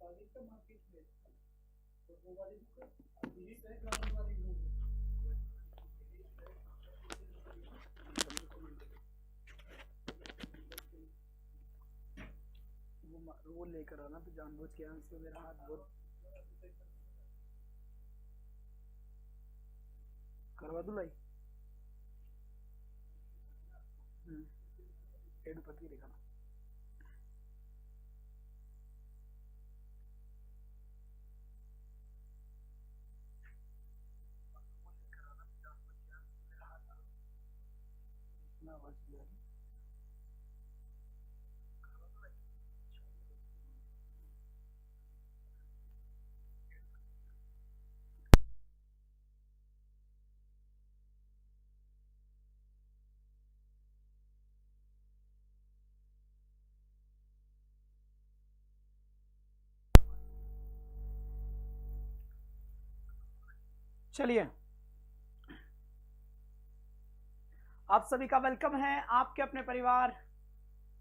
वो लेकर आना तो जानबूझ के आंसर मेरा हाथ बहुत करवा दूं लाई एडुपति लिखाना चलिए, आप सभी का वेलकम है आपके अपने परिवार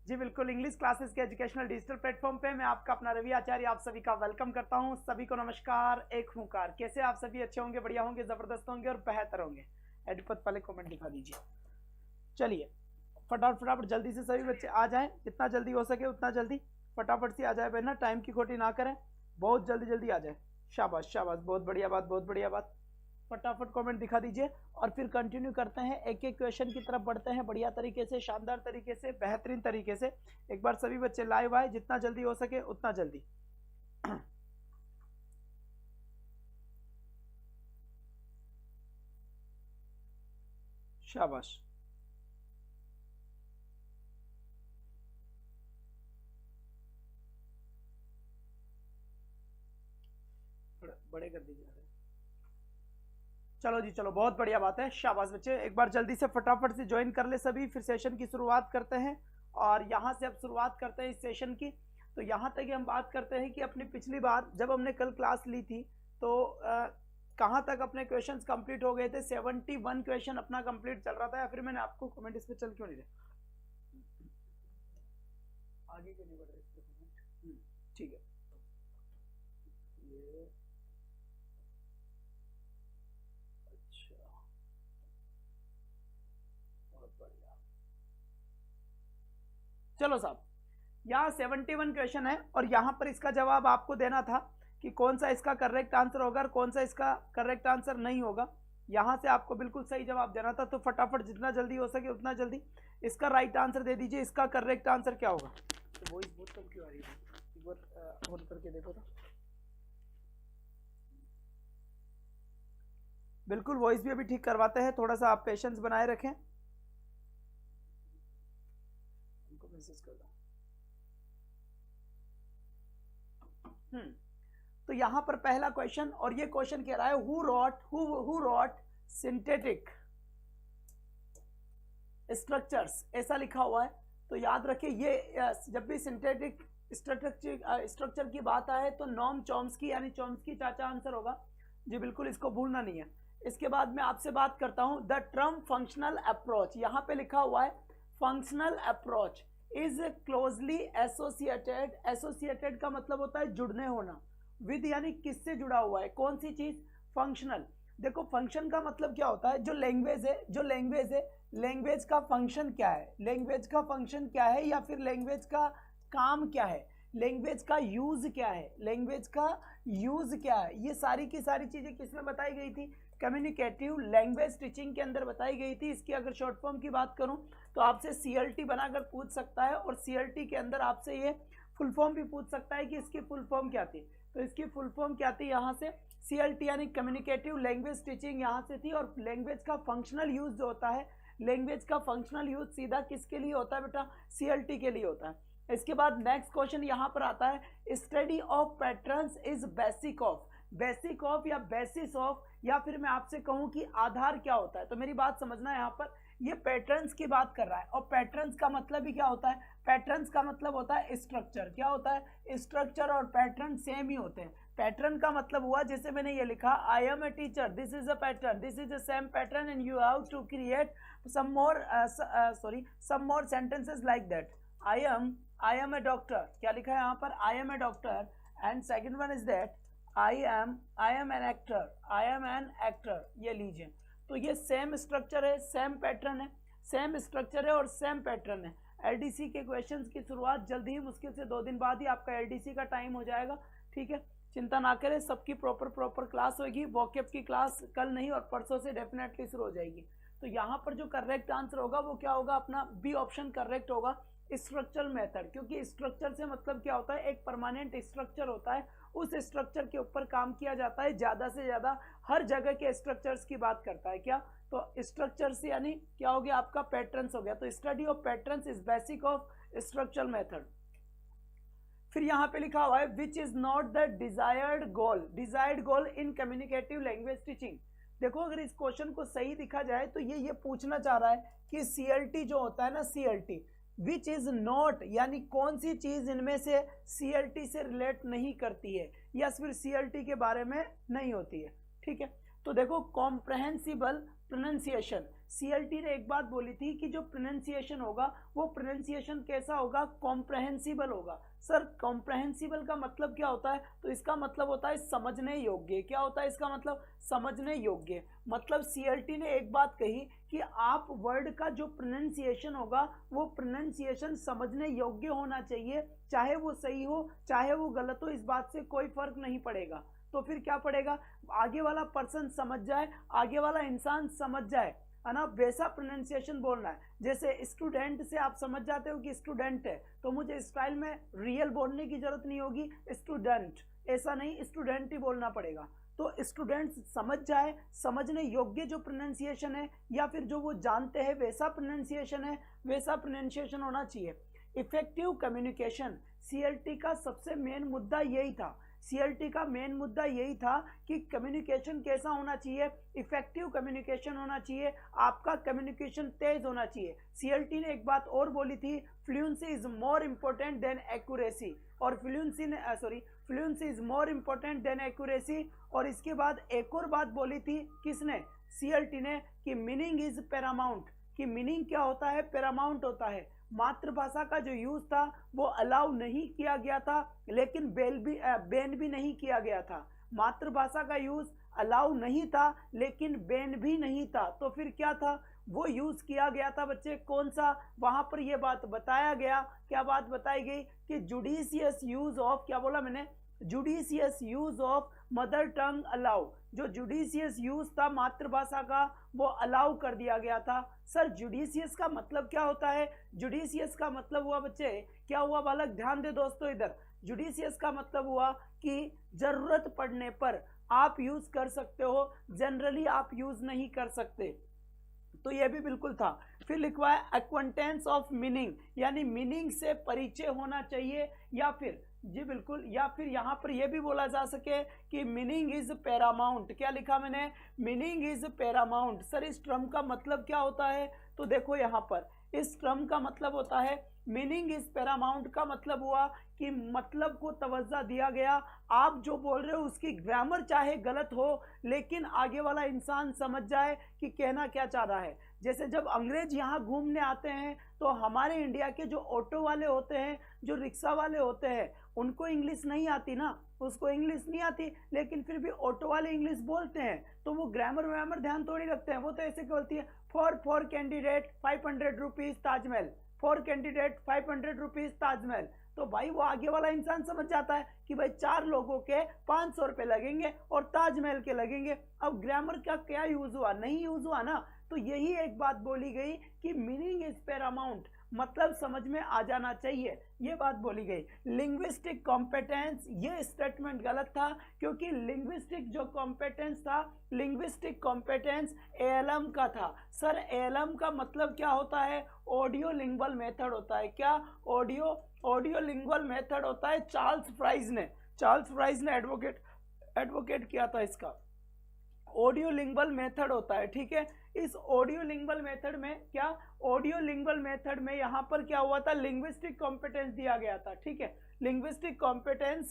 जी बिल्कुल इंग्लिश क्लासेस के एजुकेशनल डिजिटल प्लेटफॉर्म पे मैं आपका अपना रवि आचार्य आप सभी का वेलकम करता हूं। सभी को नमस्कार, एक हुंकार। कैसे आप सभी? अच्छे होंगे, बढ़िया होंगे, जबरदस्त होंगे और बेहतर होंगे। एडुपत वाले कमेंट दिखा दीजिए। चलिए फटाफट जल्दी से सभी बच्चे आ जाएं, जितना जल्दी हो सके उतना जल्दी फटाफट से आ जाए बहना, टाइम की खोटी ना करें, बहुत जल्दी आ जाए। शाबाश शाबाश, बहुत बढ़िया बात, बहुत बढ़िया बात। फटाफट कमेंट दिखा दीजिए और फिर कंटिन्यू करते हैं, एक एक क्वेश्चन की तरफ बढ़ते हैं बढ़िया तरीके से, शानदार तरीके से, बेहतरीन तरीके से। एक बार सभी बच्चे लाइव आए, जितना जल्दी हो सके उतना जल्दी। शाबाश, बड़े कर दीजिए। चलो जी चलो, बहुत बढ़िया बात है, शाबाश बच्चे। एक बार जल्दी से फटाफट से ज्वाइन कर ले सभी, फिर सेशन की शुरुआत करते हैं। और यहाँ से अब शुरुआत करते हैं इस सेशन की। तो यहाँ तक हम बात करते हैं कि अपनी पिछली बार जब हमने कल क्लास ली थी तो कहाँ तक अपने क्वेश्चंस कंप्लीट हो गए थे? 71 क्वेश्चन अपना कंप्लीट चल रहा था, या फिर मैंने आपको कमेंट इस पर चल क्यों नहीं रहे? आगे क्यों नहीं बढ़ रहे? ठीक है, ये चलो साहब, यहाँ 71 क्वेश्चन है और यहाँ पर इसका जवाब आपको देना था कि कौन सा इसका करेक्ट आंसर होगा और कौन सा इसका करेक्ट आंसर नहीं होगा। यहाँ से आपको बिल्कुल सही जवाब देना था, तो फटाफट जितना जल्दी हो सके उतना जल्दी इसका राइट आंसर दे दीजिए। इसका करेक्ट आंसर क्या होगा? तो वॉइस बहुत कम क्यों आ रही है? एक बार ऑन करके देखो तो। बिल्कुल वॉइस भी अभी ठीक करवाते हैं, थोड़ा सा आप पेशेंस बनाए रखें। उनको मैसेज कर दो। तो यहां पर पहला क्वेश्चन, और ये क्वेश्चन कह रहा है हु रॉट सिंथेटिक स्ट्रक्चर्स, ऐसा लिखा हुआ है। तो याद रखिए, ये जब भी सिंथेटिक स्ट्रक्चर की बात आए तो नॉम चॉम्स्की यानी चॉम्स्की चाचा आंसर होगा जी, बिल्कुल इसको भूलना नहीं है। इसके बाद मैं आपसे बात करता हूं द टर्म फंक्शनल अप्रोच, यहां पे लिखा हुआ है functional approach is closely associated. Associated का मतलब होता है जुड़ने होना, विद यानी किससे जुड़ा हुआ है, कौन सी चीज? फंक्शनल। देखो फंक्शन का मतलब क्या होता है? जो लैंग्वेज है, लैंग्वेज का फंक्शन क्या है, लैंग्वेज का फंक्शन क्या है, या फिर लैंग्वेज का काम क्या है, लैंग्वेज का यूज क्या है, लैंग्वेज का यूज क्या है, ये सारी की सारी चीजें किसमें बताई गई थी? कम्युनिकेटिव लैंग्वेज टीचिंग के अंदर बताई गई थी। इसकी अगर शॉर्ट फॉर्म की बात करूं तो आपसे CLT बनाकर पूछ सकता है, और CLT के अंदर आपसे ये फुल फॉर्म भी पूछ सकता है कि इसकी फुल फॉर्म क्या थी। तो इसकी फुल फॉर्म क्या थी? यहाँ से CLT यानी कम्युनिकेटिव लैंग्वेज टीचिंग यहाँ से थी। और लैंग्वेज का फंक्शनल यूज जो होता है, लैंग्वेज का फंक्शनल यूज सीधा किसके लिए होता है बेटा? CLT के लिए होता है। इसके बाद नेक्स्ट क्वेश्चन यहाँ पर आता है study of patterns is basic of. Basic of या बेसिस ऑफ, या फिर मैं आपसे कहूं कि आधार क्या होता है। तो मेरी बात समझना है, यहाँ पर ये पैटर्न्स की बात कर रहा है, और पैटर्न्स का मतलब ही क्या होता है? पैटर्न्स का मतलब होता है स्ट्रक्चर। क्या होता है? स्ट्रक्चर और पैटर्न सेम ही होते हैं। पैटर्न का मतलब हुआ, जैसे मैंने ये लिखा, I am a teacher, this is a pattern, this is a same pattern and you have to create some more sentences like that. I am a doctor, क्या लिखा है यहाँ पर? I am a doctor and second one is that I am an actor, ये लीजिए। तो ये same structure है, सेम पैटर्न है, सेम स्ट्रक्चर है और सेम पैटर्न है। एलडीसी के क्वेश्चंस की शुरुआत जल्दी ही, मुश्किल से 2 दिन बाद ही आपका एलडीसी का टाइम हो जाएगा, ठीक है। चिंता ना करें, सबकी प्रॉपर क्लास होगी। वॉकअप की क्लास कल नहीं और परसों से डेफिनेटली शुरू हो जाएगी। तो यहाँ पर जो करेक्ट आंसर होगा वो क्या होगा, अपना बी ऑप्शन करेक्ट होगा, स्ट्रक्चरल मेथड। क्योंकि स्ट्रक्चर से मतलब क्या होता है, एक परमानेंट स्ट्रक्चर होता है, उस स्ट्रक्चर के ऊपर काम किया जाता है, ज़्यादा से ज़्यादा हर जगह के स्ट्रक्चर्स की बात करता है क्या। तो स्ट्रक्चर्स यानी क्या हो गया आपका, पैटर्न्स हो गया। तो study of patterns is basic of structural method. फिर यहाँ पे लिखा हुआ है which is not the desired goal in communicative language teaching. देखो अगर इस क्वेश्चन को सही दिखा जाए तो ये पूछना चाह रहा है कि सीएलटी जो होता है ना, सीएलटी विच इज नॉट यानी कौन सी चीज इनमें से सीएलटी से रिलेट नहीं करती है या फिर सीएलटी के बारे में नहीं होती है, ठीक है। तो देखो कॉम्प्रहेंसिबल प्रोनाउंसिएशन, सीएलटी ने एक बात बोली थी कि जो प्रोनाउंसिएशन होगा वो प्रोनाउंसिएशन कैसा होगा, कॉम्प्रहेंसिबल होगा। सर कॉम्प्रहेंसिबल का मतलब क्या होता है, तो इसका मतलब होता है समझने योग्य। क्या होता है इसका मतलब, समझने योग्य। मतलब सीएलटी ने एक बात कही कि आप वर्ड का जो प्रोनाउंसिएशन होगा वो प्रोनाउंसिएशन समझने योग्य होना चाहिए, चाहे वो सही हो चाहे वो गलत हो, इस बात से कोई फर्क नहीं पड़ेगा। तो फिर क्या पड़ेगा, आगे वाला पर्सन समझ जाए, आगे वाला इंसान समझ जाए, है ना, वैसा प्रोनाउंसिएशन बोलना है। जैसे स्टूडेंट से आप समझ जाते हो कि स्टूडेंट है, तो मुझे स्टाइल में रियल बोलने की जरूरत नहीं होगी, स्टूडेंट, ऐसा नहीं, स्टूडेंट ही बोलना पड़ेगा। तो स्टूडेंट समझ जाए, समझने योग्य जो प्रोनाउंसिएशन है या फिर जो वो जानते हैं वैसा प्रोनाउंसिएशन है, वैसा प्रोनाउंसिएशन होना चाहिए। इफेक्टिव कम्युनिकेशन, सीएलटी का सबसे मेन मुद्दा यही था। सीएलटी का मेन मुद्दा यही था कि कम्युनिकेशन कैसा होना चाहिए, इफेक्टिव कम्युनिकेशन होना चाहिए, आपका कम्युनिकेशन तेज होना चाहिए। सीएलटी ने एक बात और बोली थी, fluency is more important than accuracy, और fluency is more important than accuracy. और इसके बाद एक और बात बोली थी किसने, सीएलटी ने, कि मीनिंग इज पैरामाउंट, कि मीनिंग क्या होता है, पैरामाउंट होता है। मातृभाषा का जो यूज था वो अलाउ नहीं किया गया था, लेकिन बैन भी नहीं किया गया था। मातृभाषा का यूज अलाउ नहीं था लेकिन बैन भी नहीं था, तो फिर क्या था, वो यूज किया गया था बच्चे, कौन सा, वहां पर ये बात बताया गया, क्या बात बताई गई कि जुडिशियस यूज ऑफ, क्या बोला मैंने, judicious use of mother tongue allow. जो जुडिशियस यूज था मातृभाषा का वो अलाउ कर दिया गया था। सर जुडिशियस का मतलब क्या होता है, जुडिशियस का मतलब हुआ बच्चे, क्या हुआ बालक, ध्यान दे दोस्तों इधर, जुडिशियस का मतलब हुआ कि जरूरत पड़ने पर आप यूज कर सकते हो, जनरली आप यूज नहीं कर सकते। तो ये भी बिल्कुल था। फिर लिखवा है एक्वेंटेंस ऑफ मीनिंग, यानी मीनिंग से परिचय होना चाहिए, या फिर जी बिल्कुल, या फिर यहाँ पर यह भी बोला जा सके कि मीनिंग इज पैरामाउंट। क्या लिखा मैंने, मीनिंग इज पैरामाउंट। सर इस टर्म का मतलब क्या होता है, तो देखो यहाँ पर इस टर्म का मतलब होता है मीनिंग इज पैरामाउंट का मतलब हुआ कि मतलब को तवज्जो दिया गया। आप जो बोल रहे हो उसकी ग्रामर चाहे गलत हो लेकिन आगे वाला इंसान समझ जाए कि कहना क्या चाह रहा है। जैसे जब अंग्रेज यहाँ घूमने आते हैं तो हमारे इंडिया के जो ऑटो वाले होते हैं, जो रिक्शा वाले होते हैं, उनको इंग्लिश नहीं आती ना, उसको इंग्लिश नहीं आती, लेकिन फिर भी ऑटो वाले इंग्लिश बोलते हैं, तो वो ग्रामर व्रामर ध्यान थोड़ी रखते हैं। वो तो ऐसे बोलती है, for candidate 500 rupees Taj Mahal, for candidate 500 rupees Taj Mahal. तो भाई वो आगे वाला इंसान समझ जाता है कि भाई 4 लोगों के 500 रुपए लगेंगे और ताजमहल के लगेंगे। अब ग्रामर का क्या यूज हुआ, नहीं यूज हुआ ना। तो यही एक बात बोली गई कि मीनिंग इज पैरामाउंट, मतलब समझ में आ जाना चाहिए, ये बात बोली गई। लिंग्विस्टिक कॉम्पिटेंस, ये स्टेटमेंट गलत था, क्योंकि लिंग्विस्टिक जो कॉम्पिटेंस था, लिंग्विस्टिक कॉम्पिटेंस एएलएम का था। सर एएलएम का मतलब क्या होता है, ऑडियो लिंग्वल मेथड होता है। क्या, ऑडियो लिंग्वल मेथड होता है। चार्ल्स फ्राइज ने एडवोकेट किया था इसका, ऑडियो लिंग्वल मेथड होता है, ठीक है। इस ऑडियो लिंग्वल मेथड में क्या, ऑडियो लिंग्वल मेथड में यहाँ पर क्या हुआ था, लिंग्विस्टिक कॉम्पिटेंस दिया गया था, ठीक है। लिंग्विस्टिक कॉम्पिटेंस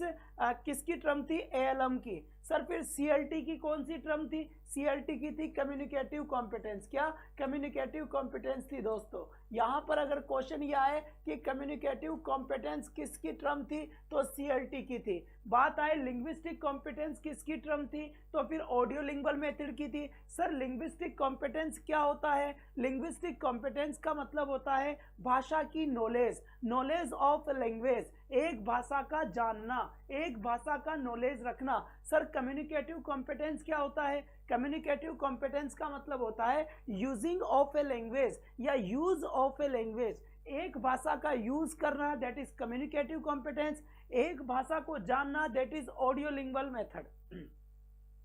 किसकी टर्म थी? एएलएम की। सर फिर सीएलटी की कौन सी टर्म थी? सीएलटी की थी कम्युनिकेटिव कॉम्पिटेंस। क्या कम्युनिकेटिव कॉम्पिटेंस थी दोस्तों? यहाँ पर अगर क्वेश्चन ये आए कि कम्युनिकेटिव कॉम्पिटेंस किसकी टर्म थी, तो सीएलटी की थी। बात आए लिंग्विस्टिक कॉम्पिटेंस किसकी टर्म थी, तो फिर ऑडियो लिंग्वल मेथड की थी। सर लिंग्विस्टिक कॉम्पिटेंस क्या होता है? लिंग्विस्टिक कॉम्पिटेंस का मतलब होता है भाषा की नॉलेज, नॉलेज ऑफ लैंग्वेज, एक भाषा का जानना, एक भाषा का नॉलेज रखना। सर कम्युनिकेटिव कॉम्पिटेंस क्या होता है? कम्युनिकेटिव कॉम्पिटेंस का मतलब होता है यूजिंग ऑफ ए लैंग्वेज या यूज ऑफ ए लैंग्वेज, एक भाषा का यूज करना, दैट इज कम्युनिकेटिव कॉम्पिटेंस। एक भाषा को जानना, that is audio lingual method.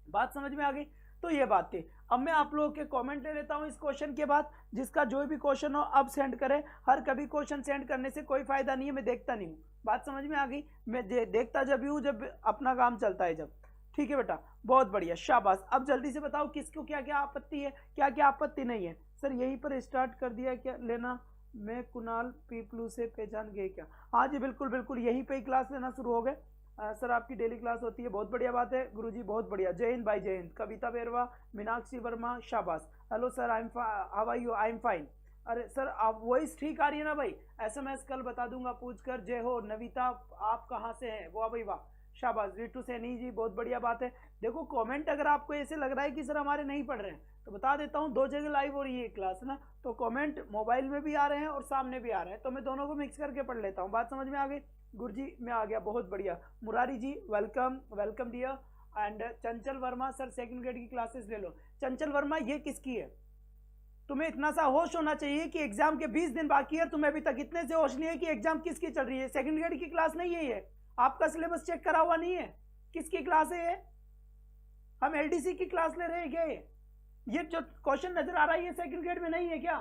बात समझ में आ गई? तो ये बात थी। अब मैं आप लोगों के कमेंट ले लेता हूं इस क्वेश्चन के बाद। जिसका जो भी क्वेश्चन हो अब सेंड करें। हर कभी क्वेश्चन सेंड करने से कोई फायदा नहीं है, मैं देखता नहीं हूँ। बात समझ में आ गई? मैं देखता जब ही हूँ जब अपना काम चलता है जब। ठीक है बेटा, बहुत बढ़िया, शाबाश। अब जल्दी से बताओ किसको क्या क्या आपत्ति है, क्या क्या आपत्ति नहीं है। सर यहीं पर स्टार्ट कर दिया क्या लेना? मैं कुणाल पीपलू से पहचान गए क्या? हाँ जी बिल्कुल बिल्कुल, यहीं पे ही क्लास लेना शुरू हो गए। सर आपकी डेली क्लास होती है, बहुत बढ़िया बात है गुरुजी, बहुत बढ़िया। जय हिंद भाई, जय हिंद। कविता बेरवा, मीनाक्षी वर्मा, शाबाश। Hello sir, I am how are you? I am fine. अरे सर आप वॉइस ठीक आ रही है ना भाई? एसएमएस कल बता दूंगा पूछ कर। जय हो नविता, आप कहाँ से हैं? वाह भाई वाह, शाबाश। रिटू सैनी जी, बहुत बढ़िया बात है। देखो कमेंट अगर आपको ऐसे लग रहा है कि सर हमारे नहीं पढ़ रहे हैं, तो बता देता हूँ, दो जगह लाइव हो रही है क्लास ना, तो कमेंट मोबाइल में भी आ रहे हैं और सामने भी आ रहे हैं, तो मैं दोनों को मिक्स करके पढ़ लेता हूँ। बात समझ में आ गई? गुरुजी मैं आ गया, बहुत बढ़िया। मुरारी जी welcome, welcome dear. And Chanchal Verma, sir second grade की क्लासेस ले लो। चंचल वर्मा ये किसकी है? तुम्हें इतना सा होश होना चाहिए कि एग्जाम के 20 दिन बाकी है, तुम्हें अभी तक इतने से होश नहीं है कि एग्जाम किसकी चल रही है। सेकंड ग्रेड की क्लास नहीं है ये, आपका सिलेबस चेक करा हुआ नहीं है। किसकी क्लास है ये? हम एलडीसी की क्लास ले रहे हैं क्या? ये जो क्वेश्चन नजर आ रहा है ये सेकंड ग्रेड में नहीं है क्या?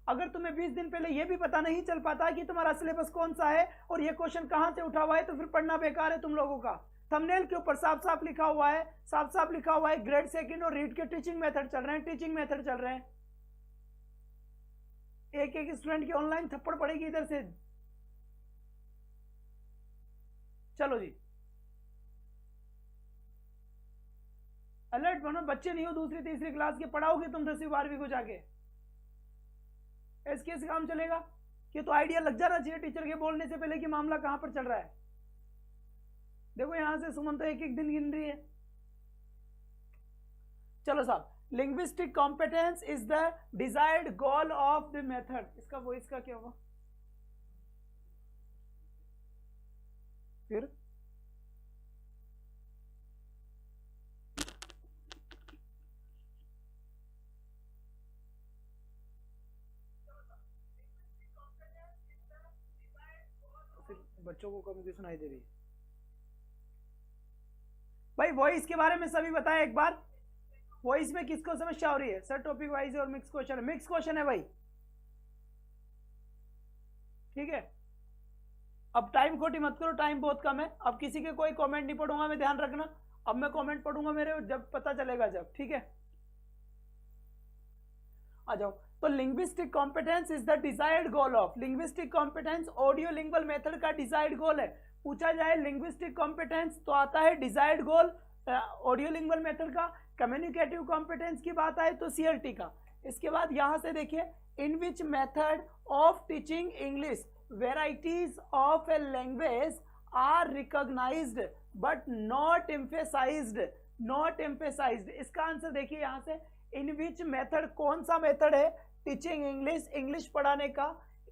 अगर तुम्हें 20 दिन पहले ये भी पता नहीं चल पाता कि तुम्हारा सिलेबस कौन सा है और ये क्वेश्चन कहां से उठा हुआ है, तो फिर पढ़ना बेकार है तुम लोगों का। थंबनेल के ऊपर साफ साफ लिखा हुआ है, साफ साफ लिखा हुआ है ग्रेड सेकंड और रीड के टीचिंग मेथड चल रहे हैं, टीचिंग मेथड चल रहे हैं। एक एक स्टूडेंट की ऑनलाइन थप्पड़ पड़ेगी इधर से। चलो जी, अलर्ट बनो, बच्चे नहीं हो दूसरी तीसरी क्लास के, पढ़ाओगे तुम 10वीं 12वीं को जाके, ऐसे कैसे काम चलेगा? कि तो आइडिया लग जाना चाहिए टीचर के बोलने से पहले कि मामला कहां पर चल रहा है। देखो यहां से सुमन तो एक एक दिन गिन रही है। चलो साहब, linguistic competence is the desired goal of the method. इसका वो इसका क्या होगा फिर? बच्चों को कम क्यों सुनाई दे रही है भाई? वॉइस के बारे में सभी बताएं एक बार। वॉइस में किसको समस्या हो रही है? सर टॉपिक वाइज और मिक्स क्वेश्चन है, मिक्स क्वेश्चन है भाई, ठीक है। अब टाइम खोटी मत करो, टाइम बहुत कम है। अब किसी के कोई कमेंट नहीं पढ़ूंगा मैं, ध्यान रखना। अब मैं कमेंट पढ़ूंगा मेरे जब पता चलेगा जब, ठीक है। आ जाओ। तो linguistic competence is the desired goal of, linguistic competence audio lingual method का डिजायर्ड गोल है। पूछा जाए लिंग्विस्टिक कॉम्पिटेंस तो आता है डिजायर्ड गोल ऑडियो लिंग्वल मेथड का। कम्युनिकेटिव कॉम्पिटेंस की बात आए तो सीएलटी का। इसके बाद यहां से देखिए, in which method of teaching English varieties of a language are recognised but not emphasised, not emphasised. इसका आंसर देखिए यहां से, इन विच मेथड, कौन सा मेथड है टीचिंग इंग्लिश, इंग्लिश पढ़ाने का।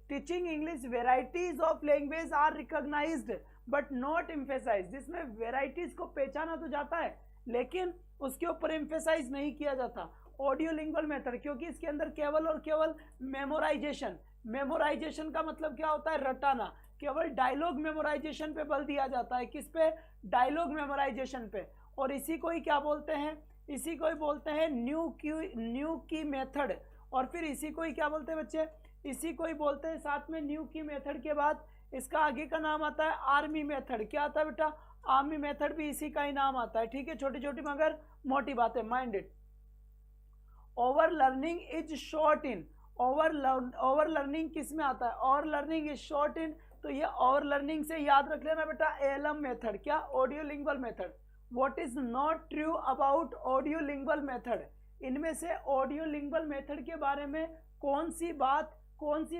Teaching English varieties of language are recognised but not emphasised, जिसमें वेराइटीज को पहचाना तो जाता है लेकिन उसके ऊपर एम्फेसाइज नहीं किया जाता। ऑडियो लिंग्वल मेथड, क्योंकि इसके अंदर केवल और केवल मेमोराइजेशन, मेमोराइजेशन का मतलब क्या होता है? रटाना। केवल डायलॉग मेमोराइजेशन पे बल दिया जाता है। किस पे? डायलॉग मेमोराइजेशन पे। और इसी को ही क्या बोलते हैं? इसी को ही बोलते हैं न्यू की मेथड। और फिर इसी को ही क्या बोलते हैं बच्चे? इसी को ही बोलते हैं साथ में न्यू की मेथड के बाद इसका आगे का नाम आता है आर्मी मेथड। क्या आता है बेटा? आर्मी मेथड भी इसी का ही नाम आता है, ठीक है। छोटी छोटी मगर मोटी बातें, mind it. Over learning is short in, over learning किस में आता है? ओवर लर्निंग इज शॉर्ट इन तो ये और लर्निंग से याद रख लेना बेटा, ALM मेथड, क्या audio lingual method. What is not true about audio lingual method, इनमें से ऑडियो लिंगुअल मेथड के बारे में कौन सी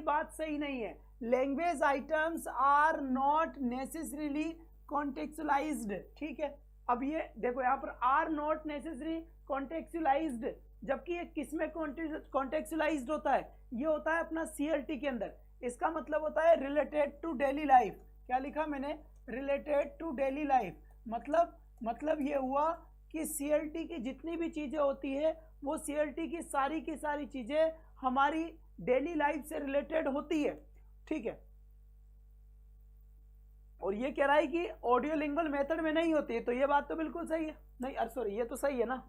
बात सही नहीं है। Language items are not necessarily contextualised, ठीक है। अब ये देखो यहाँ पर आर नॉट नेसेसरी कॉन्टेक्चुअलाइज्ड, जबकि ये किस में कॉन्टेक्चुअलाइज्ड होता है, ये होता है अपना CLT के अंदर। इसका मतलब होता है रिलेटेड टू डेली लाइफ। क्या लिखा मैंने, रिलेटेड टू डेली लाइफ। मतलब ये हुआ कि CLT की जितनी भी चीजें होती है वो CLT की सारी चीजें हमारी डेली लाइफ से रिलेटेड होती है, ठीक है। और ये कह रहा है कि ऑडियो लिंगुअल मेथड में नहीं होती है, तो ये बात तो बिल्कुल सही है। नहीं, अरे सॉरी, ये तो सही है ना,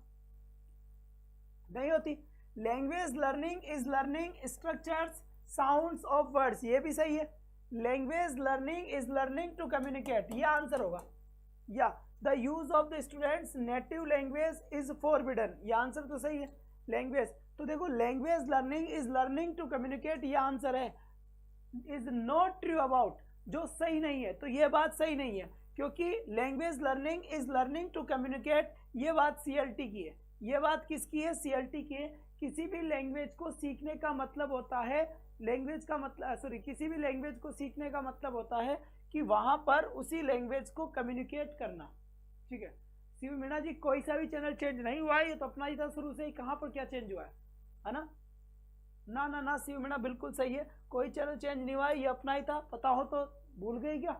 नहीं होती। Language learning is learning structures sounds of words, ये भी सही है। Language learning is learning to communicate, ये आंसर होगा। या the use of the students native language is forbidden, ये आंसर तो सही है। लैंग्वेज, तो देखो language learning is learning to communicate, ये आंसर है। इज नॉट ट्रू अबाउट, जो सही नहीं है, तो ये बात सही नहीं है, क्योंकि language learning is learning to communicate, ये बात CLT की है। ये बात किसकी है, CLT की है। किसी भी लैंग्वेज को सीखने का मतलब होता है, किसी भी लैंग्वेज को सीखने का मतलब होता है कि वहां पर उसी लैंग्वेज को कम्युनिकेट करना, ठीक है। शिव मीणा जी, कोई सा भी चैनल चेंज नहीं हुआ है, ये तो अपना ही था शुरू से ही, कहाँ पर क्या चेंज हुआ है ना। ना ना ना शिव मीणा बिल्कुल सही है, कोई चैनल चेंज नहीं हुआ है, ये अपना ही था। पता हो तो भूल गए क्या,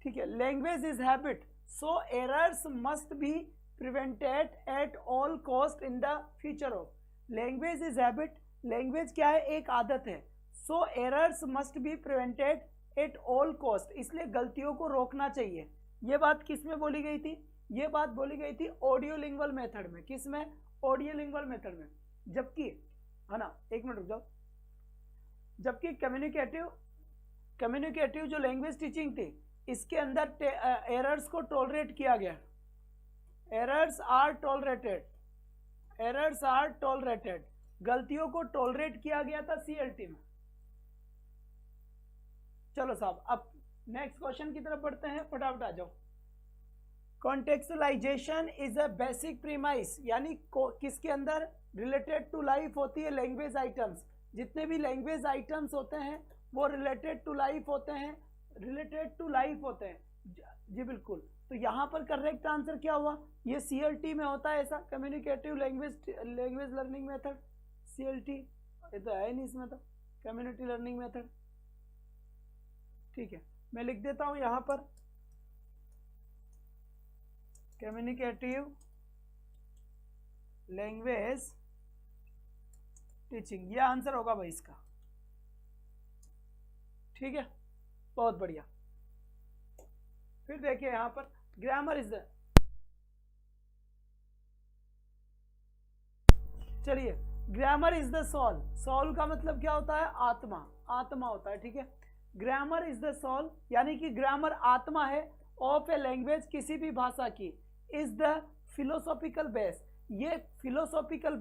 ठीक है। Language is habit, so errors must be prevented at all cost in the future of. Language is habit, language क्या है, एक आदत है। So errors must be prevented at all cost, इसलिए गलतियों को रोकना चाहिए। ये बात किस में बोली गई थी, ये बात बोली गई थी ऑडियो लिंगुअल मेथड में। किस में, ऑडियो लिंगुअल मेथड में। जबकि, है ना, एक मिनट रुक जाओ, जबकि कम्युनिकेटिव जो लैंग्वेज टीचिंग थी, इसके अंदर एरर्स को टॉलरेट किया गया। एरर्स आर टॉलरेटेड, गलतियों को टॉलरेट किया गया था CLT में। चलो साहब, अब नेक्स्ट क्वेश्चन की तरफ बढ़ते हैं, फटाफट आ जाओ। कॉन्टेक्चुअलाइजेशन इज अ बेसिक प्रीमाइस, यानी किसके अंदर, रिलेटेड टू लाइफ होती है लैंग्वेज आइटम्स। जितने भी लैंग्वेज आइटम्स होते हैं वो रिलेटेड टू लाइफ होते हैं, जी बिल्कुल। तो यहाँ पर करेक्ट आंसर क्या हुआ, ये CLT में होता है ऐसा, communicative language learning method, CLT, ये तो है नहीं इसमें, तो कम्युनिटी लर्निंग मेथड, ठीक है। मैं लिख देता हूं यहां पर कम्युनिकेटिव लैंग्वेज टीचिंग, ये आंसर होगा भाई इसका, ठीक है, बहुत बढ़िया। फिर देखिए यहां पर ग्रामर इज द, चलिए, grammar is the soul, soul का मतलब क्या होता है, आत्मा, आत्मा होता है, ठीक है। ग्रामर इज द सोल, यानी कि ग्रामर आत्मा है ऑफ ए लैंग्वेज, किसी भी भाषा की। इज द फिलोसॉफिकल बेस, ये फिलोसॉफिकल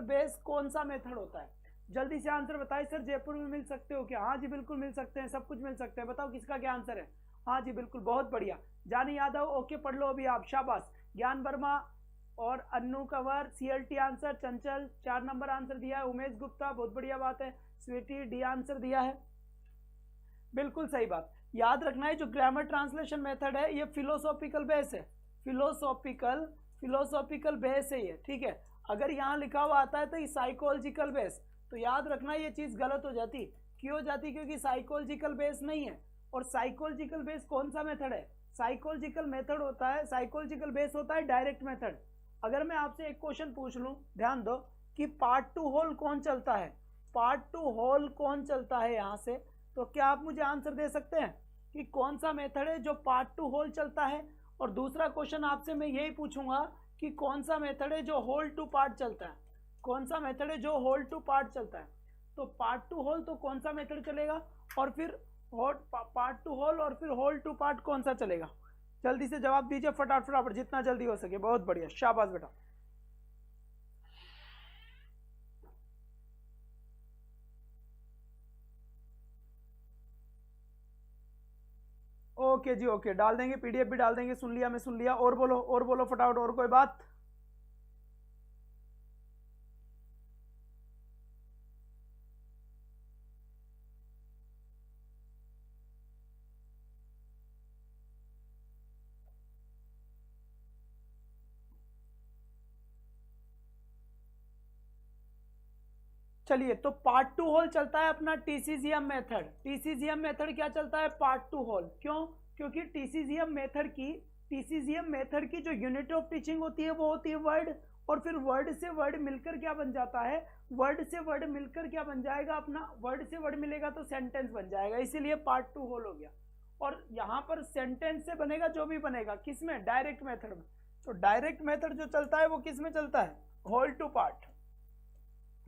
बेस कौन सा मेथड होता है, जल्दी से आंसर बताइए। सर जयपुर में मिल सकते हो क्या, हाँ जी बिल्कुल मिल सकते हैं, सब कुछ मिल सकते हैं, बताओ किसका क्या आंसर है। हाँ जी बिल्कुल, बहुत बढ़िया। जानी यादव, ओके, पढ़ लो अभी आप, शाबाश। ज्ञान वर्मा और अन्नू कंवर, CLT आंसर। चंचल 4 नंबर आंसर दिया है। उमेश गुप्ता, बहुत बढ़िया बात है। स्वीटी D आंसर दिया है, बिल्कुल सही बात। याद रखना है जो ग्रामर ट्रांसलेशन मेथड है ये फिलोसॉफिकल बेस है, फिलोसॉफिकल बेस है ये, ठीक है। अगर यहाँ लिखा हुआ आता है तो ये साइकोलॉजिकल बेस, तो याद रखना ये चीज गलत हो जाती। क्यों हो जाती, क्योंकि साइकोलॉजिकल बेस नहीं है। और साइकोलॉजिकल बेस कौन सा मेथड है, साइकोलॉजिकल मेथड होता है, साइकोलॉजिकल बेस होता है डायरेक्ट मेथड। अगर मैं आपसे एक क्वेश्चन पूछ लूं, ध्यान दो, कि पार्ट टू होल कौन चलता है, यहाँ से, तो क्या आप मुझे आंसर दे सकते हैं कि कौन सा मेथड है जो पार्ट टू होल चलता है। और दूसरा क्वेश्चन आपसे मैं यही पूछूंगा कि कौन सा मेथड है जो होल टू पार्ट चलता है, तो पार्ट टू होल तो कौन सा मेथड चलेगा, और फिर पार्ट टू होल और फिर होल टू पार्ट कौन सा चलेगा। जल्दी से जवाब दीजिए, फटाफट, जितना जल्दी हो सके। बहुत बढ़िया, शाबाश बेटा। ओके जी ओके, डाल देंगे, पीडीएफ भी डाल देंगे, सुन लिया मैं, सुन लिया। और बोलो फटाफट, और कोई बात? चलिए, तो पार्ट 2 होल चलता है अपना टीसीजीएम मेथड। टीसीजीएम मेथड क्या चलता है? Part 2 whole. क्यों? क्योंकि टीसीजीएम मेथड की जो यूनिट ऑफ टीचिंग होती है वो होती है वर्ड, और फिर वर्ड से वर्ड मिलकर क्या बन जाता है? वर्ड से वर्ड मिलकर क्या बन जाएगा अपना? वर्ड से वर्ड मिलेगा तो सेंटेंस बन जाएगा, इसीलिए पार्ट 2 होल हो गया। और यहां पर सेंटेंस से बनेगा जो भी बनेगा, किसमें? डायरेक्ट मेथड में। तो डायरेक्ट मेथड जो चलता है वो किस में चलता है? Whole to part.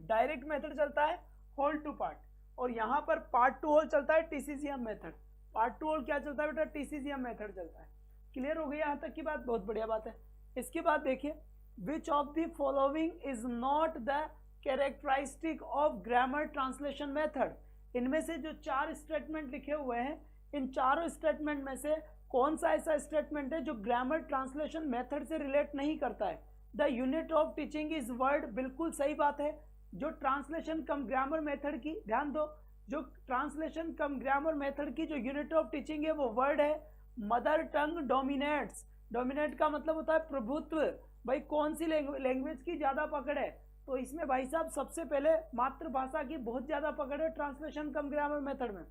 Direct method चलता है होल टू पार्ट, और यहां पर पार्ट 2 होल चलता है टीसीजीएम मेथड। पार्ट 2 होल क्या चलता है बेटा? टीसीजीएम मेथड चलता है। क्लियर हो गई यहां तक की बात? बहुत बढ़िया बात है। इसके बाद देखिए, which of the following is not the characteristic of grammar translation method? इनमें से जो 4 स्टेटमेंट लिखे हुए हैं, इन चारों स्टेटमेंट में से कौन सा ऐसा स्टेटमेंट है जो ग्रामर ट्रांसलेशन मेथड से रिलेट नहीं करता है? The unit of teaching is word, बिल्कुल सही बात है। जो ट्रांसलेशन कम ग्रामर मेथड की, ध्यान दो, जो ट्रांसलेशन कम ग्रामर मेथड की जो यूनिट ऑफ टीचिंग है वो वर्ड है। मदर टंग डोमिनेट्स, डोमिनेट का मतलब होता है प्रभुत्व। भाई कौन सी लैंग्वेज की ज्यादा पकड़ है? तो इसमें भाई साहब सबसे पहले मातृभाषा की बहुत ज्यादा पकड़ है ट्रांसलेशन कम ग्रामर मेथड में।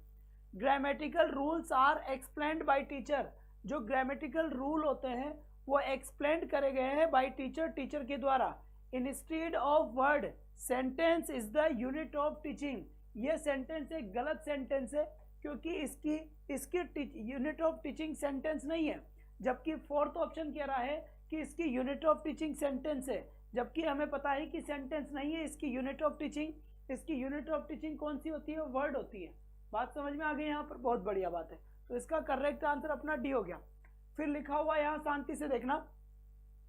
Grammatical rules are explained by teacher, जो ग्रामेटिकल रूल होते हैं वो एक्सप्लेन करे गए हैं बाय टीचर, टीचर के द्वारा। Instead of word, sentence is the unit of teaching. ये सेंटेंस एक गलत सेंटेंस है, क्योंकि इसकी यूनिट ऑफ टीचिंग सेंटेंस नहीं है, जबकि फोर्थ ऑप्शन कह रहा है कि इसकी यूनिट ऑफ टीचिंग सेंटेंस है, जबकि हमें पता है कि सेंटेंस नहीं है इसकी यूनिट ऑफ टीचिंग। इसकी यूनिट ऑफ टीचिंग कौन सी होती है? वर्ड होती है। बात समझ में आ गई यहाँ पर? बहुत बढ़िया बात है। तो इसका करेक्ट आंसर अपना डी हो गया। फिर लिखा हुआ यहाँ शांति से देखना,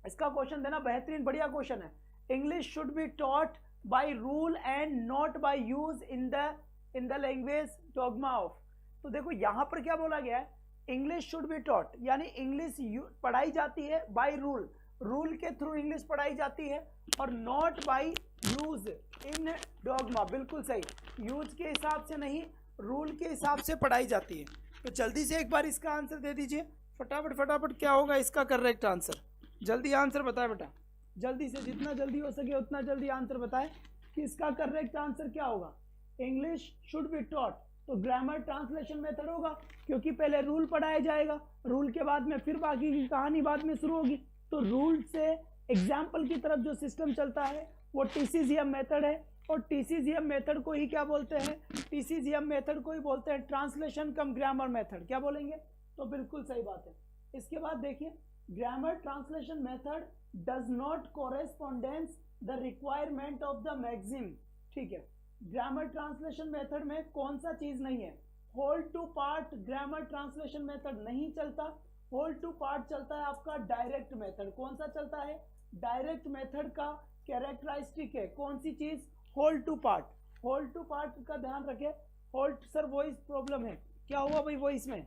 इसका क्वेश्चन देना, बेहतरीन बढ़िया क्वेश्चन है। English should be taught by rule and not by use in the language dogma of. तो देखो यहाँ पर क्या बोला गया है? इंग्लिश शुड बी टॉट, यानी इंग्लिश पढ़ाई जाती है बाय रूल, रूल के थ्रू इंग्लिश पढ़ाई जाती है, और not by use in dogma, बिल्कुल सही, यूज के हिसाब से नहीं, रूल के हिसाब से पढ़ाई जाती है। तो जल्दी से एक बार इसका आंसर दे दीजिए फटाफट, क्या होगा इसका करेक्ट आंसर? जल्दी आंसर बताए बेटा, जल्दी से, जितना जल्दी हो सके उतना जल्दी आंसर बताए कि इसका करेक्ट आंसर क्या होगा। इंग्लिश शुड बी टॉट, तो ग्रामर ट्रांसलेशन मेथड होगा, क्योंकि पहले रूल पढ़ाया जाएगा, रूल के बाद में फिर बाकी की कहानी बाद में शुरू होगी। तो रूल से एग्जाम्पल की तरफ जो सिस्टम चलता है वो टीसीजीएम मेथड है, और टीसीजीएम मेथड को ही क्या बोलते हैं? टीसीजीएम मेथड को ही बोलते हैं ट्रांसलेशन कम ग्रामर मेथड। क्या बोलेंगे? तो बिल्कुल सही बात है। इसके बाद देखिए, grammar translation method does not correspondence the requirement of the magazine. ठीक है, ग्रामर ट्रांसलेशन मेथड में कौन सा चीज नहीं है? Whole to part grammar translation method नहीं चलता, होल टू पार्ट चलता है आपका डायरेक्ट मेथड। कौन सा चलता है? डायरेक्ट मेथड का कैरेक्टरिस्टिक है कौन सी चीज? Whole to part. Whole to part का ध्यान रखें। होल्ड सर वॉइस प्रॉब्लम है, क्या हुआ भाई वॉइस में?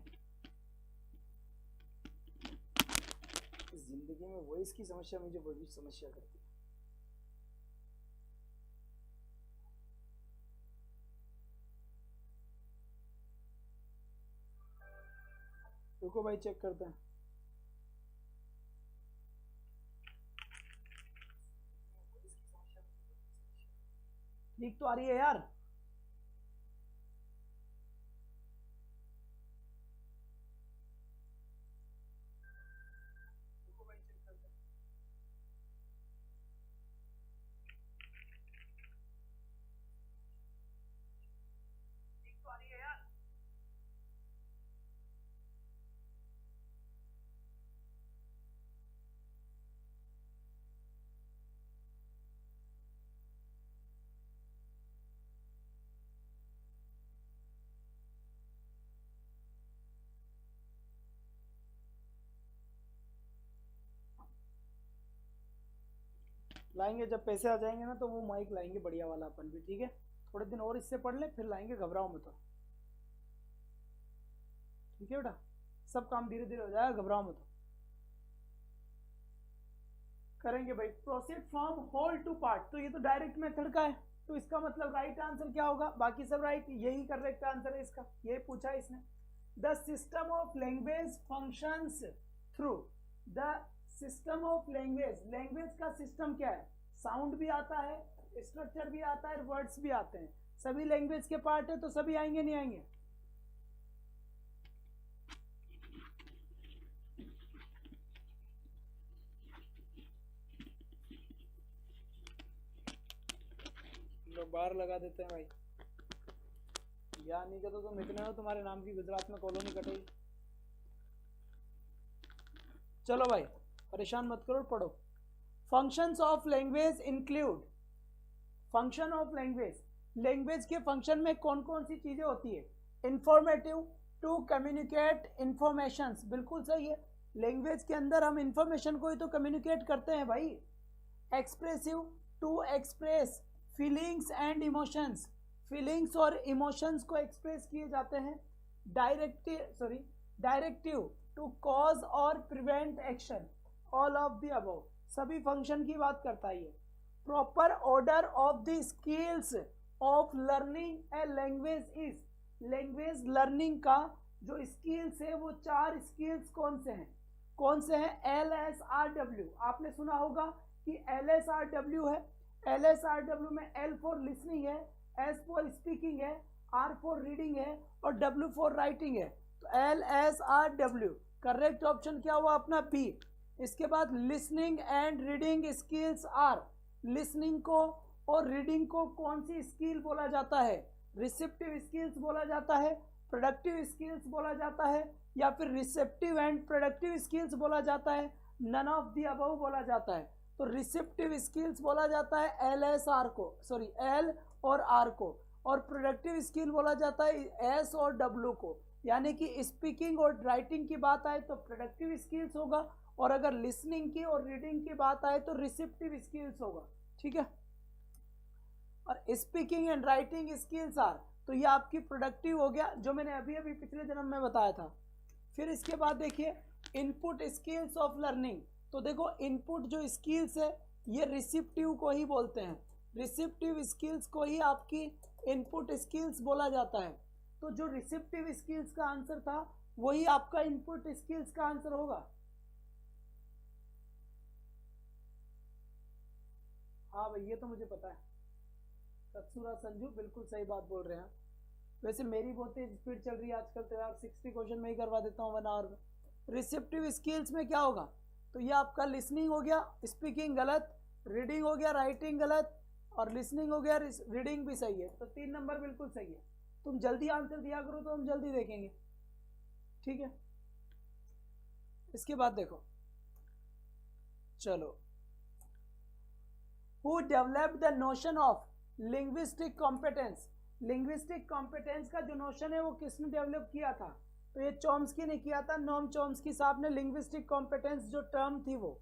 जिंदगी में वॉइस की समस्या मुझे बड़ी समस्या करती है। रुको भाई चेक करते हैं। ठीक तो आ रही है यार? लाएंगे जब पैसे आ जाएंगे ना, तो वो माइक लाएंगे बढ़िया वाला अपन भी, ठीक है? थोड़े दिन और इससे पढ़ ले, फिर लाएंगे, घबराओ मत। ठीक है बेटा, सब काम धीरे धीरे हो जाएगा, घबराओ मत। करेंगे भाई। Proceed from whole to part, तो ये तो डायरेक्ट मेथड का है, तो इसका मतलब राइट आंसर क्या होगा, बाकी सब राइट, यही करेक्ट आंसर है इसका, यही पूछा है इसने। The system of language functions through, the system of language, language का सिस्टम क्या है, साउंड भी आता है, स्ट्रक्चर भी आता है, वर्ड्स भी आते हैं, सभी लैंग्वेज के पार्ट है, तो सभी आएंगे नहीं आएंगे। लोग बाहर लगा देते हैं भाई, या नहीं कहते तो इतने हो, तुम्हारे नाम की गुजरात में कॉलोनी कटेगी। चलो भाई परेशान मत करो, पढ़ो। Functions of language include, function of language, language के फंक्शन में कौन कौन सी चीजें होती है। इंफॉर्मेटिव, टू कम्युनिकेट इंफॉर्मेशंस, बिल्कुल सही है, लैंग्वेज के अंदर हम इंफॉर्मेशन को ही तो कम्युनिकेट करते हैं भाई। Expressive, to express feelings and emotions, feelings और इमोशंस को एक्सप्रेस किए जाते हैं। डायरेक्टिव, टू कॉज और prevent action, all of the above, सभी फंक्शन की बात करता है ये। Proper order of the skills of learning a language is, language learning का जो स्किल्स है वो 4 स्किल्स कौन से हैं, कौन से हैं, LSRW, आपने सुना होगा कि LSRW है, LSRW में L फॉर लिसनिंग है, S फॉर स्पीकिंग है, R फॉर रीडिंग है और W फॉर राइटिंग है, तो LSRW करेक्ट ऑप्शन क्या हुआ अपना B। इसके बाद listening and reading skills are, listening को और रीडिंग को कौन सी स्किल बोला जाता है, रिसेप्टिव स्किल्स बोला जाता है, प्रोडक्टिव स्किल्स बोला जाता है, या फिर रिसेप्टिव एंड प्रोडक्टिव स्किल्स बोला जाता है, नन ऑफ द अबव बोला जाता है। तो रिसेप्टिव स्किल्स बोला जाता है LSR को, सॉरी L और R को, और प्रोडक्टिव स्किल बोला जाता है S और W को, यानी कि स्पीकिंग और राइटिंग की बात आए तो प्रोडक्टिव स्किल्स होगा, और अगर लिसनिंग की और रीडिंग की बात आए तो रिसेप्टिव स्किल्स होगा, ठीक है। और speaking and writing skills are, तो ये आपकी प्रोडक्टिव हो गया, जो मैंने अभी अभी पिछले जन्म में बताया था। फिर इसके बाद देखिए इनपुट स्किल्स ऑफ लर्निंग, तो देखो इनपुट जो स्किल्स है ये रिसेप्टिव को ही बोलते हैं, रिसेप्टिव स्किल्स को ही आपकी इनपुट स्किल्स बोला जाता है। तो जो रिसेप्टिव स्किल्स का आंसर था वही आपका इनपुट स्किल्स का आंसर होगा। हाँ भाई ये तो मुझे पता है, सत्सुरा संजू बिल्कुल सही बात बोल रहे हैं। वैसे मेरी बहुत तेज स्पीड चल रही है आजकल, तो यार 60 क्वेश्चन में ही करवा देता हूँ 1 आवर में। रिसेप्टिव स्किल्स में क्या होगा, तो ये आपका लिसनिंग हो गया, स्पीकिंग गलत, रीडिंग हो गया, राइटिंग गलत, और लिसनिंग हो गया, रीडिंग भी सही है, तो 3 नंबर बिल्कुल सही है। तुम जल्दी आंसर दिया करो तो हम जल्दी देखेंगे, ठीक है। इसके बाद देखो, चलो, who developed the notion of linguistic competence, linguistic competence का जो नोशन है वो किसने डेवलप किया था, तो ये चॉम्स्की ने किया था, नोम चॉम्स्की साहब ने लिंग्विस्टिक कॉम्पिटेंस जो टर्म थी वो।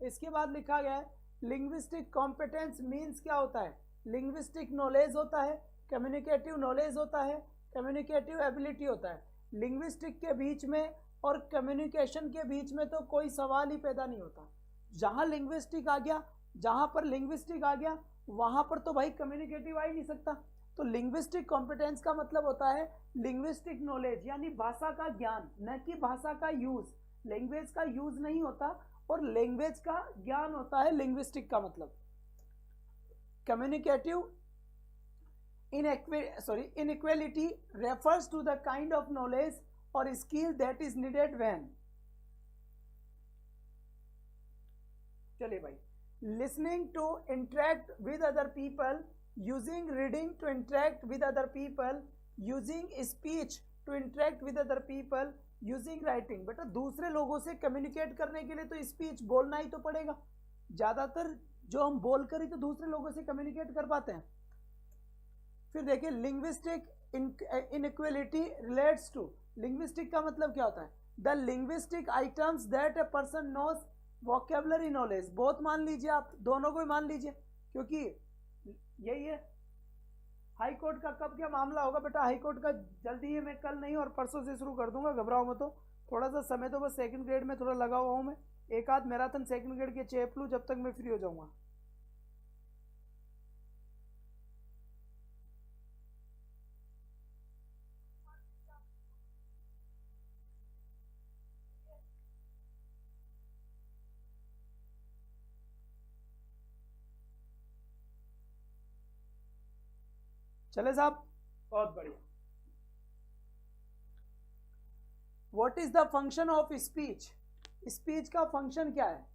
इसके बाद लिखा गया है लिंग्विस्टिक कॉम्पिटेंस मीन्स क्या होता है, लिंग्विस्टिक नॉलेज होता है, कम्युनिकेटिव नॉलेज होता है, कम्युनिकेटिव एबिलिटी होता है। लिंग्विस्टिक के बीच में और कम्युनिकेशन के बीच में तो कोई सवाल ही पैदा नहीं होता। जहाँ लिंग्विस्टिक आ गया, जहाँ पर लिंग्विस्टिक आ गया वहाँ पर तो भाई कम्युनिकेटिव आ ही नहीं सकता। तो लिंग्विस्टिक कॉम्पिटेंस का मतलब होता है लिंग्विस्टिक नॉलेज, यानी भाषा का ज्ञान, न कि भाषा का यूज। लैंग्वेज का यूज नहीं होता और लैंग्वेज का ज्ञान होता है लिंग्विस्टिक का मतलब। Communicative inequality refers to the kind of knowledge or skill that is needed when, चलिए भाई, listening to interact with other people, using reading to interact with other people, using speech to interact with other people, using writing। बेटा दूसरे लोगों से communicate करने के लिए तो स्पीच बोलना ही तो पड़ेगा, ज़्यादातर जो हम बोलकर ही तो दूसरे लोगों से कम्युनिकेट कर पाते हैं। फिर देखिए linguistic inequality relates to, linguistic का मतलब क्या होता है, the linguistic items that a person knows, vocabulary knowledge. बहुत मान लीजिए, आप दोनों को ही मान लीजिए, क्योंकि यही है। हाई कोर्ट का कब क्या मामला होगा बेटा, हाई कोर्ट का जल्दी ही, मैं कल नहीं और परसों से शुरू कर दूंगा, घबराओ मत, तो थोड़ा सा समय तो बस सेकंड ग्रेड में थोड़ा लगा हुआ हूँ मैं, एक आध मैराथन सेकंड ग्रेड के चेप लूँ जब तक मैं फ्री हो जाऊँगा। चले साहब, बहुत बढ़िया। What is the function of speech? Speech का फंक्शन क्या है?